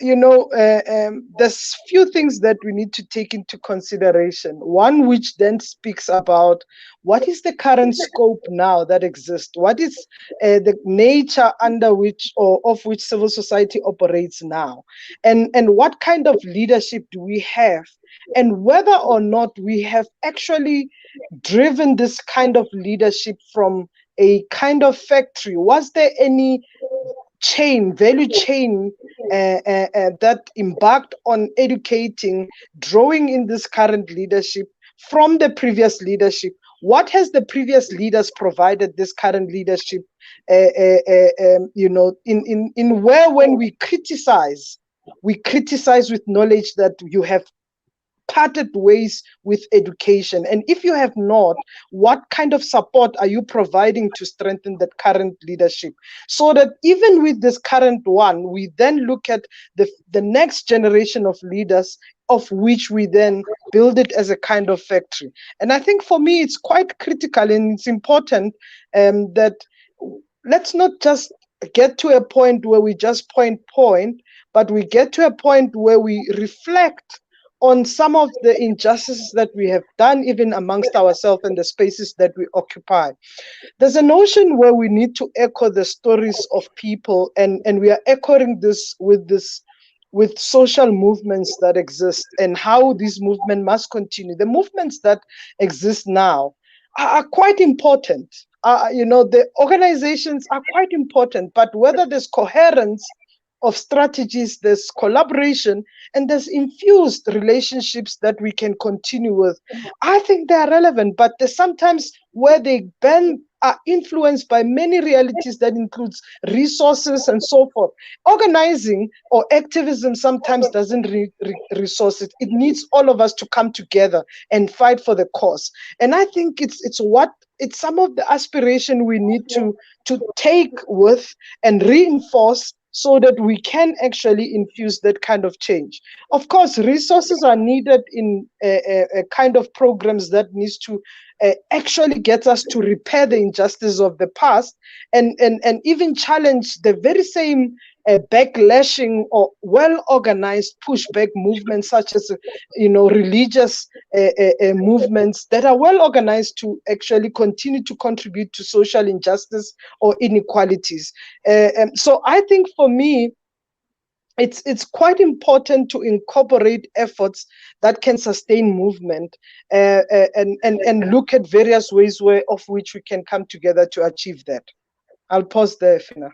there's few things that we need to take into consideration. One which then speaks about what is the current scope now that exists? What is the nature under which or of which civil society operates now? And what kind of leadership do we have? And whether or not we have actually driven this kind of leadership from a kind of factory. Was there any value chain that embarked on educating, drawing in this current leadership from the previous leadership? What has the previous leaders provided this current leadership? In where when we criticize with knowledge that you have parted ways with education, and if you have not, what kind of support are you providing to strengthen that current leadership, so that even with this current one, we then look at the next generation of leaders, of which we then build it as a kind of factory. And I think for me it's quite critical and it's important that let's not just get to a point where we just point, but we get to a point where we reflect on some of the injustices that we have done, even amongst ourselves and the spaces that we occupy. There's a notion where we need to echo the stories of people, and we are echoing this with social movements that exist and how this movement must continue. The movements that exist now are quite important. The organizations are quite important, but whether there's coherence of strategies, there's collaboration, and there's infused relationships that we can continue with, I think they are relevant, but there's sometimes where they are influenced by many realities that includes resources and so forth. Organizing or activism sometimes doesn't resource it. It needs all of us to come together and fight for the cause. And I think it's some of the aspiration we need to take with and reinforce, so that we can actually infuse that kind of change. Of course, resources are needed in a kind of programs that needs to actually get us to repair the injustice of the past, and even challenge the very same backlashing or well-organized pushback movements, such as religious movements that are well organized to actually continue to contribute to social injustice or inequalities. So I think for me, it's quite important to incorporate efforts that can sustain movement and look at various ways of which we can come together to achieve that. I'll pause there, Fina.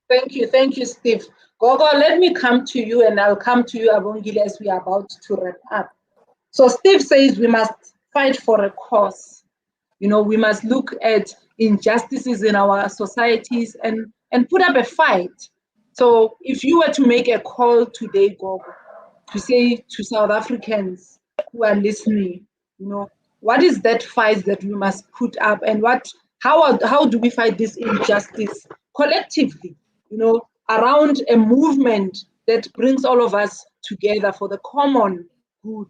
Thank you, Steve. Gogo, let me come to you, and I'll come to you, Abongile, as we are about to wrap up. So Steve says we must fight for a cause. We must look at injustices in our societies and put up a fight. So if you were to make a call today, Gogo, to say to South Africans who are listening, what is that fight that we must put up, and how do we fight this injustice collectively, around a movement that brings all of us together for the common good?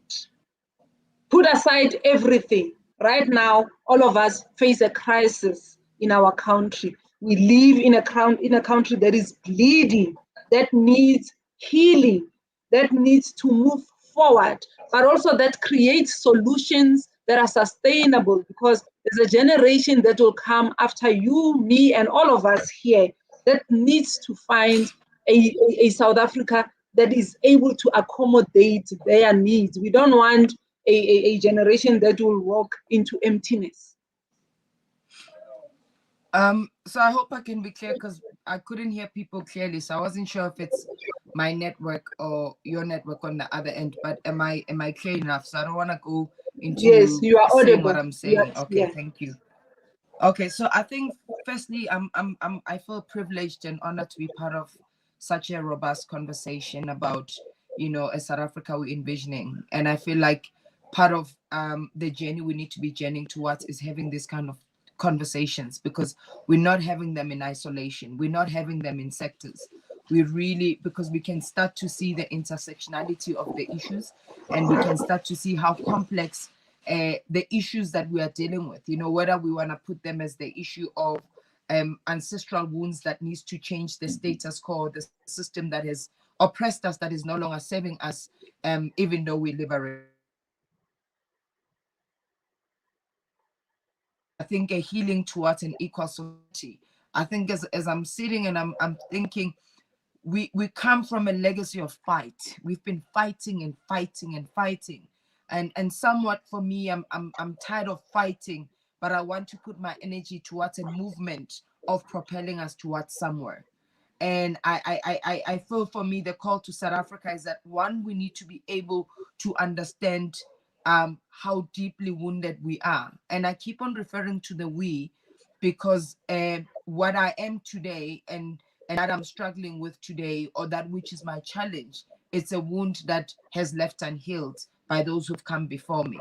Put aside everything. Right now, all of us face a crisis in our country. We live in a country that is bleeding, that needs healing, that needs to move forward, but also that creates solutions that are sustainable, because There's a generation that will come after you, me, and all of us here that needs to find a South Africa that is able to accommodate their needs. We don't want a generation that will walk into emptiness. So I hope I can be clear because I couldn't hear people clearly. So I wasn't sure if it's my network or your network on the other end, but am I clear enough? So I don't want to go into Yes, you are saying audible. what I'm saying. Yes, Okay, yeah. thank you. Okay, so I think firstly, I feel privileged and honored to be part of such a robust conversation about, you know, a South Africa we're envisioning. And I feel like part of the journey we need to be journeying towards is having this kind of conversations, because we're not having them in isolation. We're not having them in sectors. We really, because we can start to see the intersectionality of the issues, and we can start to see how complex the issues that we are dealing with, you know, whether we want to put them as the issue of ancestral wounds that needs to change the status quo, the system that has oppressed us, that is no longer serving us, even though we liberate. I think a healing towards an equal society. I think as I'm sitting and I'm thinking, we come from a legacy of fight. We've been fighting and fighting and fighting. And somewhat for me, I'm tired of fighting, but I want to put my energy towards a movement of propelling us towards somewhere. And I feel for me, the call to South Africa is that, one, we need to be able to understand how deeply wounded we are. And I keep on referring to the we, because what I am today and that I'm struggling with today, or that which is my challenge, it's a wound that has left unhealed by those who've come before me.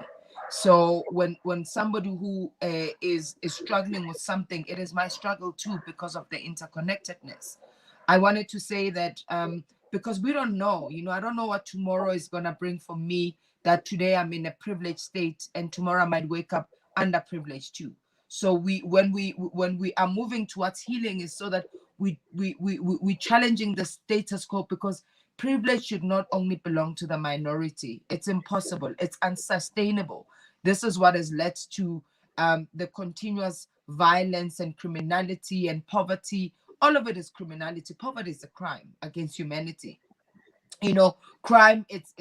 So when somebody who is struggling with something, it is my struggle too, because of the interconnectedness. I wanted to say that because we don't know, you know, I don't know what tomorrow is going to bring for me, that today I'm in a privileged state and tomorrow I might wake up underprivileged too. So when we are moving towards healing, is so that we challenging the status quo, because privilege should not only belong to the minority. It's impossible. It's unsustainable. This is what has led to the continuous violence and criminality and poverty. All of it is criminality. Poverty is a crime against humanity. You know, crime, it's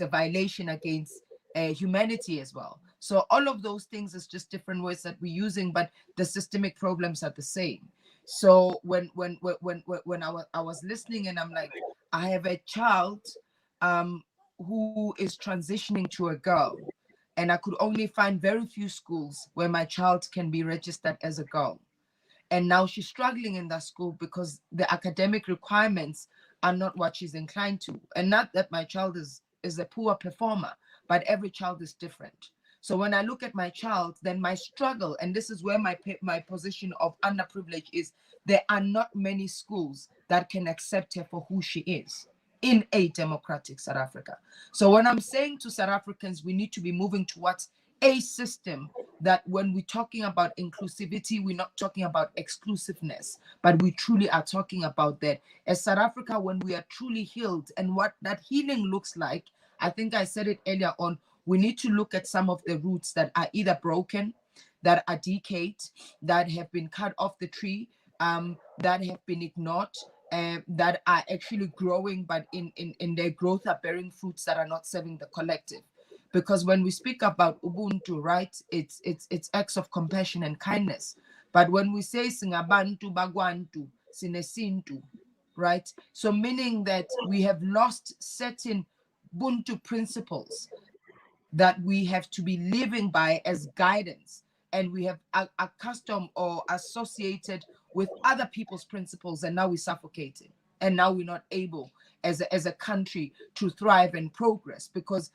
a violation against humanity as well. So all of those things is just different words that we're using, but the systemic problems are the same. So when I was listening, and I'm like, I have a child who is transitioning to a girl, and I could only find very few schools where my child can be registered as a girl. And now she's struggling in that school because the academic requirements are not what she's inclined to. And not that my child is a poor performer, but every child is different. So when I look at my child, then my struggle, and this is where my position of underprivilege is, there are not many schools that can accept her for who she is in a democratic South Africa. So when I'm saying to South Africans, we need to be moving towards a system that, when we're talking about inclusivity, we're not talking about exclusiveness, but we truly are talking about that. As South Africa, when we are truly healed, and what that healing looks like, I think I said it earlier on, we need to look at some of the roots that are either broken, that are decayed, that have been cut off the tree, that have been ignored, that are actually growing, but in their growth are bearing fruits that are not serving the collective. Because when we speak about Ubuntu, right, it's acts of compassion and kindness. But when we say singabantu bagwantu sinesintu, right, so meaning that we have lost certain Ubuntu principles that we have to be living by as guidance, and we have accustomed or associated with other people's principles, and now we're suffocating, and now we're not able as a country to thrive and progress, because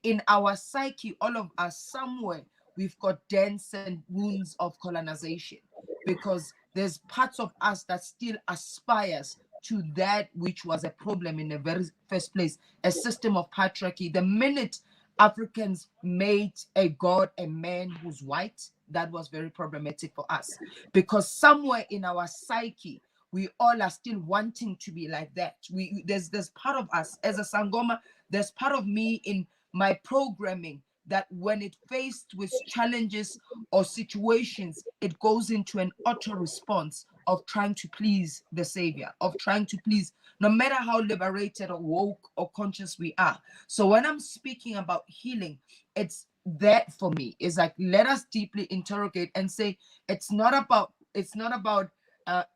in our psyche, all of us somewhere, we've got dents and wounds of colonization, because there's parts of us that still aspires to that which was a problem in the very first place, a system of patriarchy. The minute Africans made a god a man who's white, that was very problematic for us, because somewhere in our psyche, we all are still wanting to be like that. There's part of us as a Sangoma, there's part of me in my programming that when it faced with challenges or situations, it goes into an auto response of trying to please the savior, of trying to please, no matter how liberated or woke or conscious we are. So when I'm speaking about healing, it's that for me is like, let us deeply interrogate and say, it's not about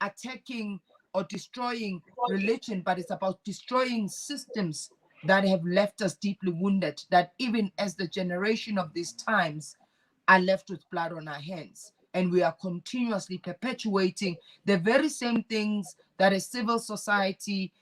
attacking or destroying religion, but it's about destroying systems that have left us deeply wounded, that even as the generation of these times are left with blood on our hands. And we are continuously perpetuating the very same things that as civil society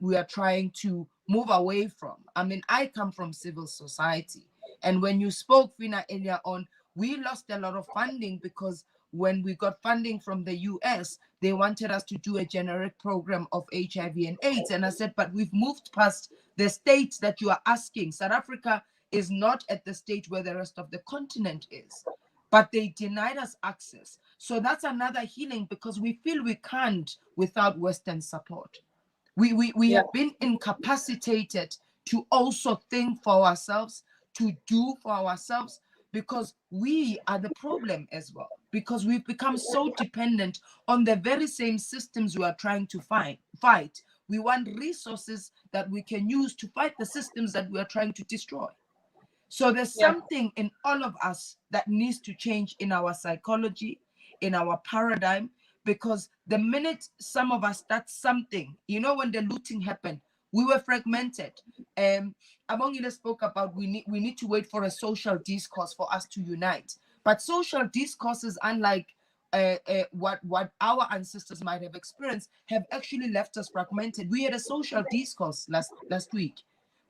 we are trying to move away from. I mean, I come from civil society. And when you spoke, Fina, earlier on, we lost a lot of funding because when we got funding from the US, they wanted us to do a generic program of HIV and AIDS. And I said, but we've moved past the state that you are asking. South Africa is not at the stage where the rest of the continent is, but they denied us access. So that's another healing, because we feel we can't without Western support. We have been incapacitated to also think for ourselves, to do for ourselves, because we are the problem as well, because we've become so dependent on the very same systems we are trying to fight. We want resources that we can use to fight the systems that we are trying to destroy. So there's something in all of us that needs to change in our psychology, in our paradigm, because the minute some of us start something, you know, when the looting happened, we were fragmented. Amongile spoke about we need to wait for a social discourse for us to unite. But social discourses, unlike what our ancestors might have experienced, have actually left us fragmented. We had a social discourse last week.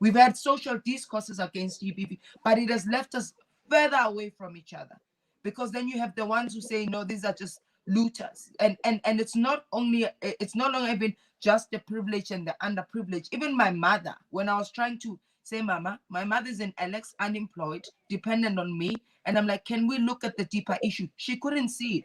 We've had social discourses against GBV, but it has left us further away from each other, because then you have the ones who say, no, these are just looters. And it's not longer even just the privileged and the underprivileged. Even my mother, when I was trying to say, Mama, my mother's in Alex, unemployed, dependent on me. And I'm like, can we look at the deeper issue? She couldn't see it.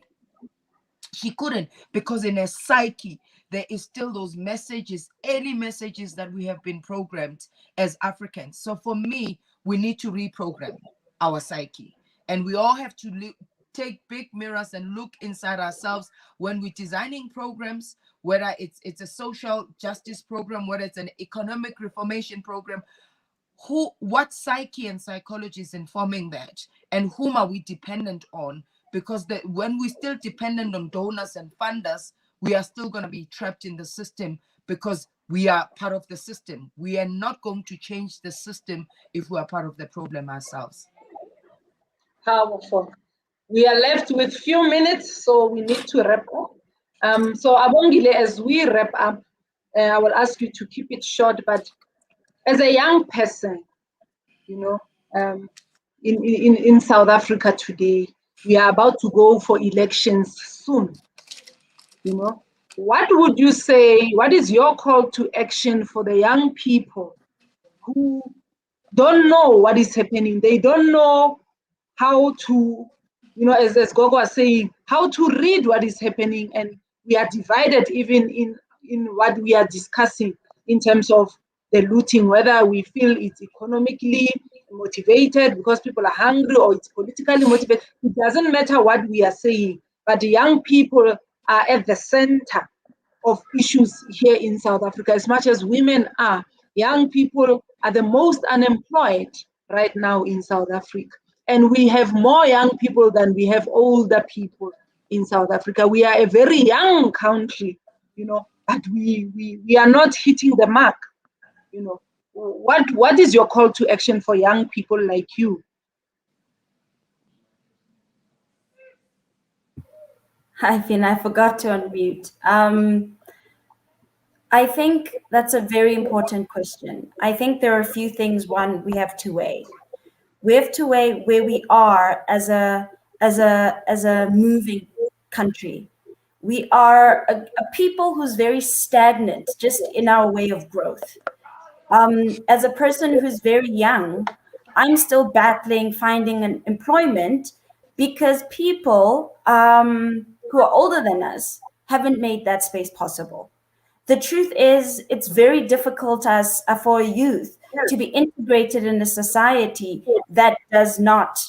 She couldn't, because in her psyche, there is still those messages, early messages that we have been programmed as Africans. So for me, we need to reprogram our psyche. And we all have to take big mirrors and look inside ourselves when we're designing programs, whether it's a social justice program, whether it's an economic reformation program. What psyche and psychology is informing that, and whom are we dependent on? Because when we're still dependent on donors and funders, we are still going to be trapped in the system, because we are part of the system. We are not going to change the system if we are part of the problem ourselves. Powerful. We are left with few minutes, so we need to wrap up. So Abongile, as we wrap up, I will ask you to keep it short, but as a young person, you know, in South Africa today, we are about to go for elections soon. You know, what would you say, what is your call to action for the young people who don't know what is happening? They don't know how to, you know, as Gogo was saying, how to read what is happening, and we are divided even in what we are discussing in terms of the looting, whether we feel it's economically motivated because people are hungry, or it's politically motivated. It doesn't matter what we are saying, but the young people are at the center of issues here in South Africa. As much as women are, young people are the most unemployed right now in South Africa. And we have more young people than we have older people in South Africa. We are a very young country, you know, but we are not hitting the mark. You know, what is your call to action for young people like you? Hi, Finn. I forgot to unmute. I think that's a very important question. I think there are a few things. One, we have to weigh. We have to weigh where we are as a moving country. We are a people who's very stagnant just in our way of growth. As a person who's very young, I'm still battling finding an employment because people who are older than us haven't made that space possible. The truth is, it's very difficult for a youth to be integrated in a society that does not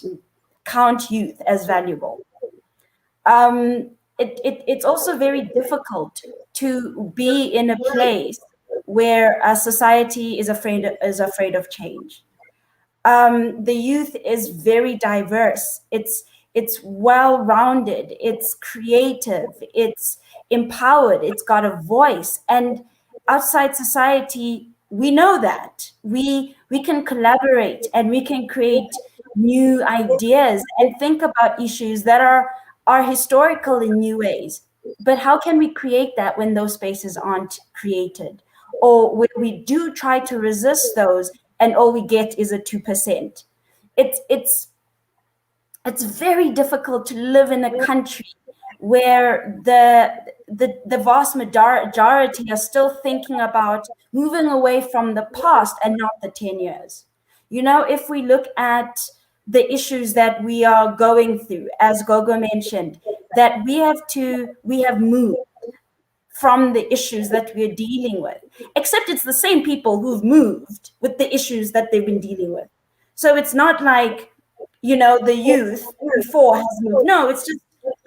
count youth as valuable. It's also very difficult to be in a place where a society is afraid of change. The youth is very diverse. It's well-rounded. It's creative. It's empowered. It's got a voice. And outside society, we know that we can collaborate and we can create new ideas and think about issues that are historical in new ways. But how can we create that when those spaces aren't created, or when we do try to resist those and all we get is a 2%? It's very difficult to live in a country where the vast majority are still thinking about moving away from the past and not the 10 years. You know, if we look at the issues that we are going through, as Gogo mentioned, that we have moved from the issues that we're dealing with, except it's the same people who've moved with the issues that they've been dealing with. So it's not like, you know, the youth before has moved. No, it's just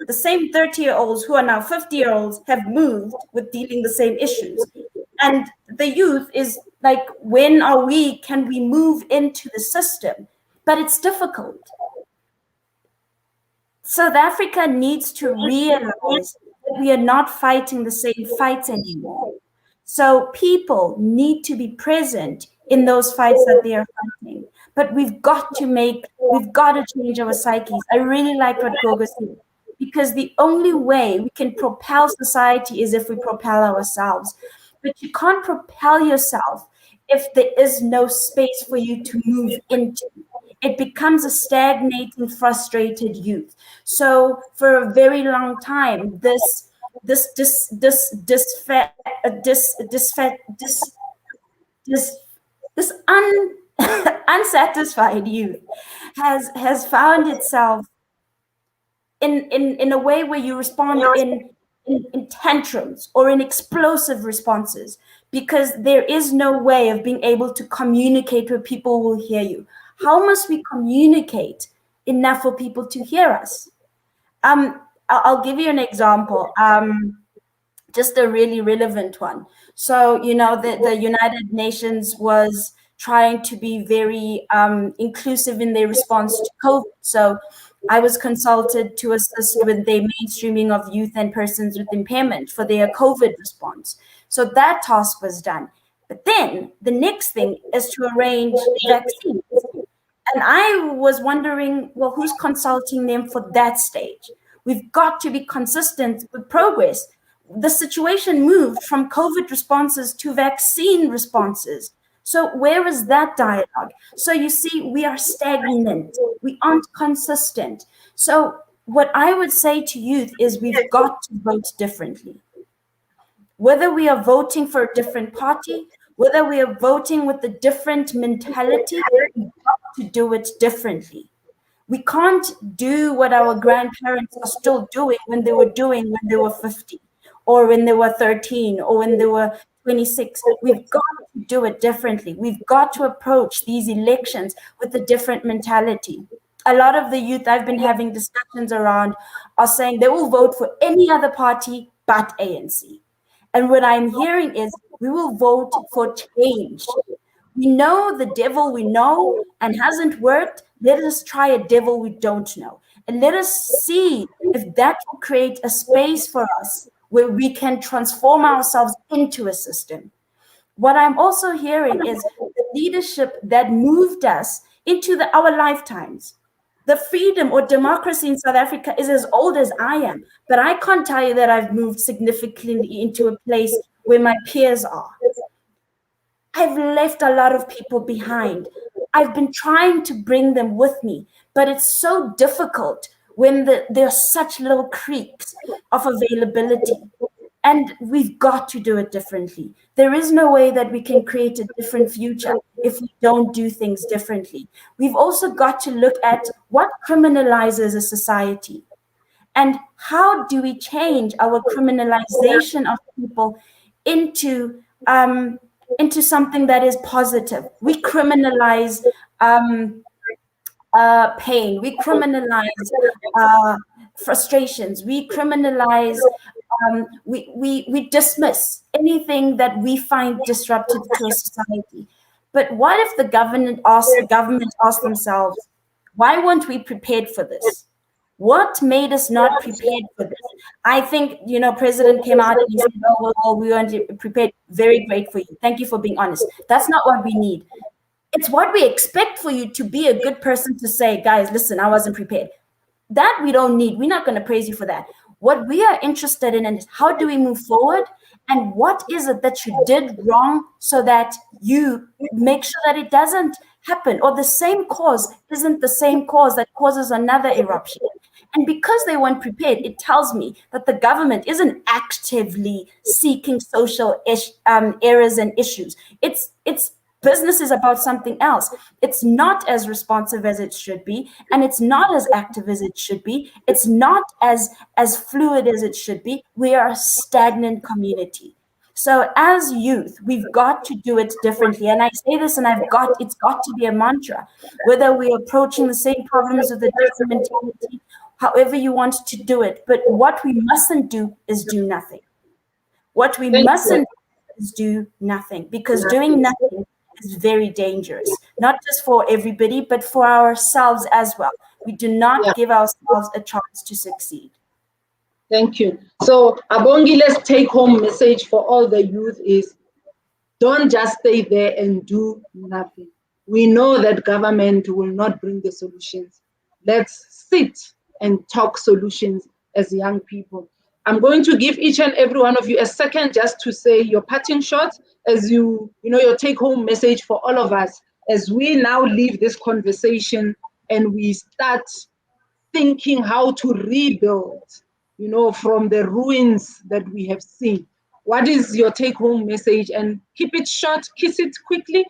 the same 30-year-olds who are now 50-year-olds have moved with dealing the same issues. And the youth is like, when can we move into the system? But it's difficult. South Africa needs to realize that we are not fighting the same fights anymore. So people need to be present in those fights that they are fighting. But we've got to change our psyches. I really like what Gogo said, because the only way we can propel society is if we propel ourselves. But you can't propel yourself if there is no space for you to move into. It becomes a stagnating, frustrated youth. So for a very long time, this unsatisfied youth has found itself in a way where you respond in tantrums or in explosive responses, because there is no way of being able to communicate where people will hear you. How must we communicate enough for people to hear us? I'll give you an example, just a really relevant one. So, you know, the United Nations was trying to be very inclusive in their response to COVID. So I was consulted to assist with the mainstreaming of youth and persons with impairment for their COVID response. So that task was done. But then the next thing is to arrange vaccines. And I was wondering, well, who's consulting them for that stage? We've got to be consistent with progress. The situation moved from COVID responses to vaccine responses. So where is that dialogue? So you see, we are stagnant. We aren't consistent. So what I would say to youth is we've got to vote differently. Whether we are voting for a different party, whether we are voting with a different mentality, we've got to do it differently. We can't do what our grandparents are still doing when they were 50, or when they were 13, or when they were 26. We've got to do it differently. We've got to approach these elections with a different mentality. A lot of the youth I've been having discussions around are saying they will vote for any other party but ANC. And what I'm hearing is, we will vote for change. We know the devil we know and hasn't worked. Let us try a devil we don't know. And let us see if that will create a space for us where we can transform ourselves into a system. What I'm also hearing is the leadership that moved us into our lifetimes. The freedom or democracy in South Africa is as old as I am, but I can't tell you that I've moved significantly into a place where my peers are. I've left a lot of people behind. I've been trying to bring them with me, but it's so difficult when there are such little creeks of availability. And we've got to do it differently. There is no way that we can create a different future if we don't do things differently. We've also got to look at what criminalizes a society, and how do we change our criminalization of people into into something that is positive. We criminalize pain. We criminalize frustrations. We criminalize. We dismiss anything that we find disruptive to a society. But what if the government asks themselves, why weren't we prepared for this? What made us not prepared for this? I think, President came out and he said, oh, well, we weren't prepared. Very great for you. Thank you for being honest. That's not what we need. It's what we expect for you to be a good person to say, guys, listen, I wasn't prepared. That we don't need. We're not going to praise you for that. What we are interested in is how do we move forward, and what is it that you did wrong so that you make sure that it doesn't happen, or the same cause isn't the same cause that causes another eruption. And because they weren't prepared, it tells me that the government isn't actively seeking social errors and issues. It's business is about something else. It's not as responsive as it should be, and it's not as active as it should be. It's not as fluid as it should be. We are a stagnant community. So as youth, we've got to do it differently. And I say this, and it's got to be a mantra, whether we're approaching the same problems with a different mentality, however you want to do it. But what we mustn't do is do nothing. What we mustn't do is do nothing, because doing nothing is very dangerous, not just for everybody, but for ourselves as well. We do not give ourselves a chance to succeed. Thank you. So Abongile's take-home message for all the youth is, don't just stay there and do nothing. We know that government will not bring the solutions. Let's sit and talk solutions as young people. I'm going to give each and every one of you a second just to say your parting shot, as your take-home message for all of us, as we now leave this conversation and we start thinking how to rebuild, from the ruins that we have seen. What is your take-home message? And keep it short, kiss it quickly.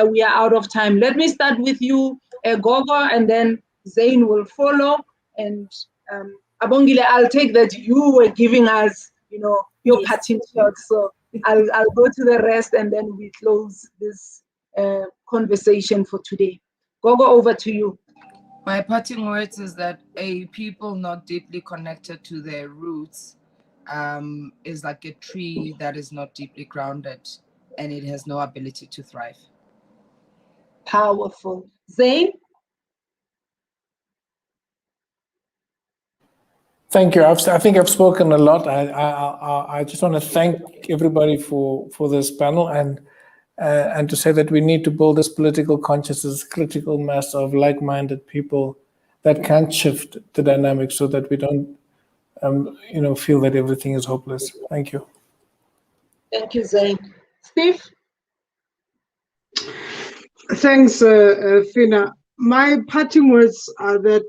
We are out of time. Let me start with you, Gogo, and then Zain will follow. And Abongile, I'll take that you were giving us, your parting shot. So I'll go to the rest, and then we close this conversation for today. Gogo, over to you. My parting words is that a people not deeply connected to their roots is like a tree that is not deeply grounded, and it has no ability to thrive. Powerful. Zain? Thank you. I think I've spoken a lot. I just want to thank everybody for this panel, and to say that we need to build this political consciousness, critical mass of like-minded people that can shift the dynamics so that we don't, feel that everything is hopeless. Thank you. Thank you, Zain. Steve? Thanks, Fina. My parting words are that,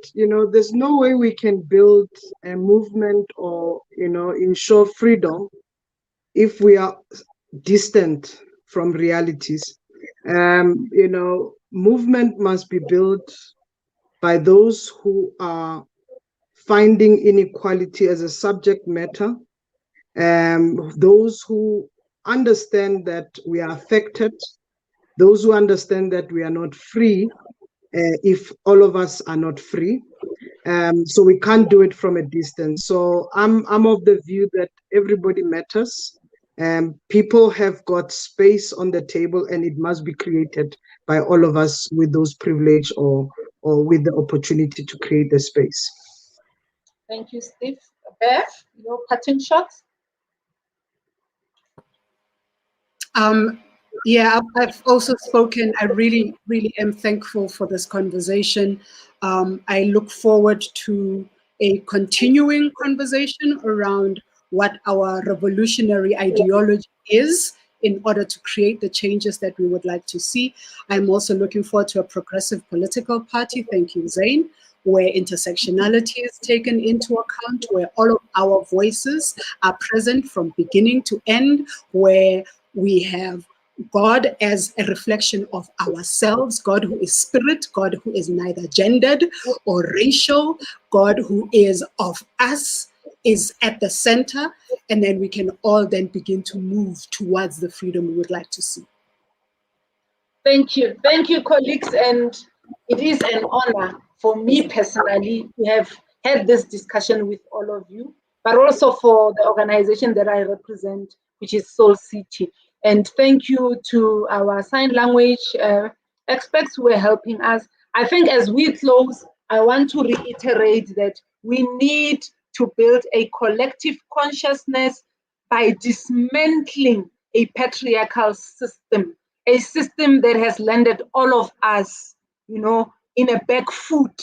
there's no way we can build a movement or, ensure freedom if we are distant from realities. Movement must be built by those who are finding inequality as a subject matter, those who understand that we are affected, those who understand that we are not free if all of us are not free. So we can't do it from a distance. So I'm of the view that everybody matters. People have got space on the table, and it must be created by all of us with those privilege or with the opportunity to create the space. Thank you, Steve. Beth, your parting shot? Yeah, I've also spoken. I really, really am thankful for this conversation. I look forward to a continuing conversation around what our revolutionary ideology is in order to create the changes that we would like to see. I'm also looking forward to a progressive political party. Thank you, Zain, where intersectionality is taken into account, where all of our voices are present from beginning to end, where we have God as a reflection of ourselves, God who is spirit, God who is neither gendered or racial, God who is of us, is at the center, and then we can all then begin to move towards the freedom we would like to see. Thank you, colleagues, and it is an honor for me personally to have had this discussion with all of you, but also for the organization that I represent, which is Soul City. And thank you to our sign language experts who are helping us. I think as we close, I want to reiterate that we need to build a collective consciousness by dismantling a patriarchal system, a system that has landed all of us, in a back foot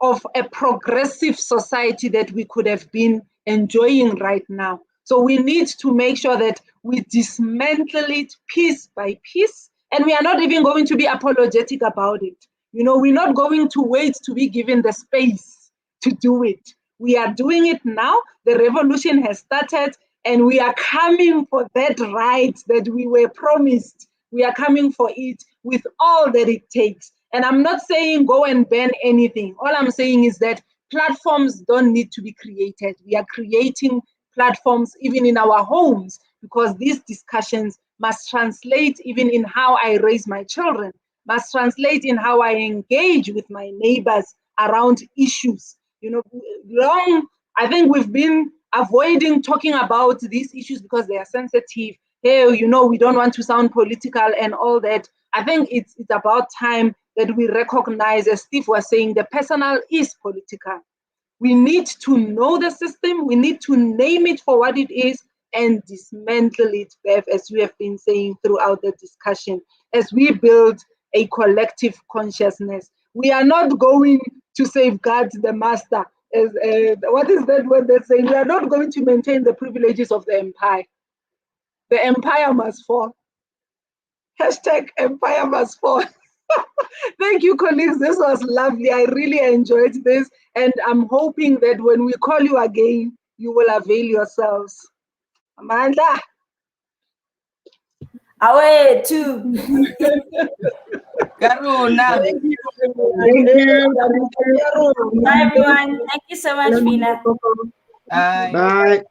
of a progressive society that we could have been enjoying right now. So we need to make sure that we dismantle it piece by piece, and we are not even going to be apologetic about it. We're not going to wait to be given the space to do it. We are doing it now. The revolution has started, and we are coming for that right that we were promised. We are coming for it with all that it takes. And I'm not saying go and ban anything. All I'm saying is that platforms don't need to be created. We are creating platforms even in our homes, because these discussions must translate even in how I raise my children, must translate in how I engage with my neighbors around issues. I think we've been avoiding talking about these issues because they are sensitive. Hey, we don't want to sound political and all that. I think it's about time that we recognize, as Steve was saying, the personal is political. We need to know the system, we need to name it for what it is and dismantle it, Bev, as we have been saying throughout the discussion, as we build a collective consciousness. We are not going to safeguard the master. What is that word they're saying? We are not going to maintain the privileges of the empire. The empire must fall. Hashtag empire must fall. Thank you, colleagues. This was lovely. I really enjoyed this. And I'm hoping that when we call you again, you will avail yourselves. Amanda. Away too. Karuna. Thank you. Thank you. Bye, everyone. Thank you so much, Fina. Bye. Bye.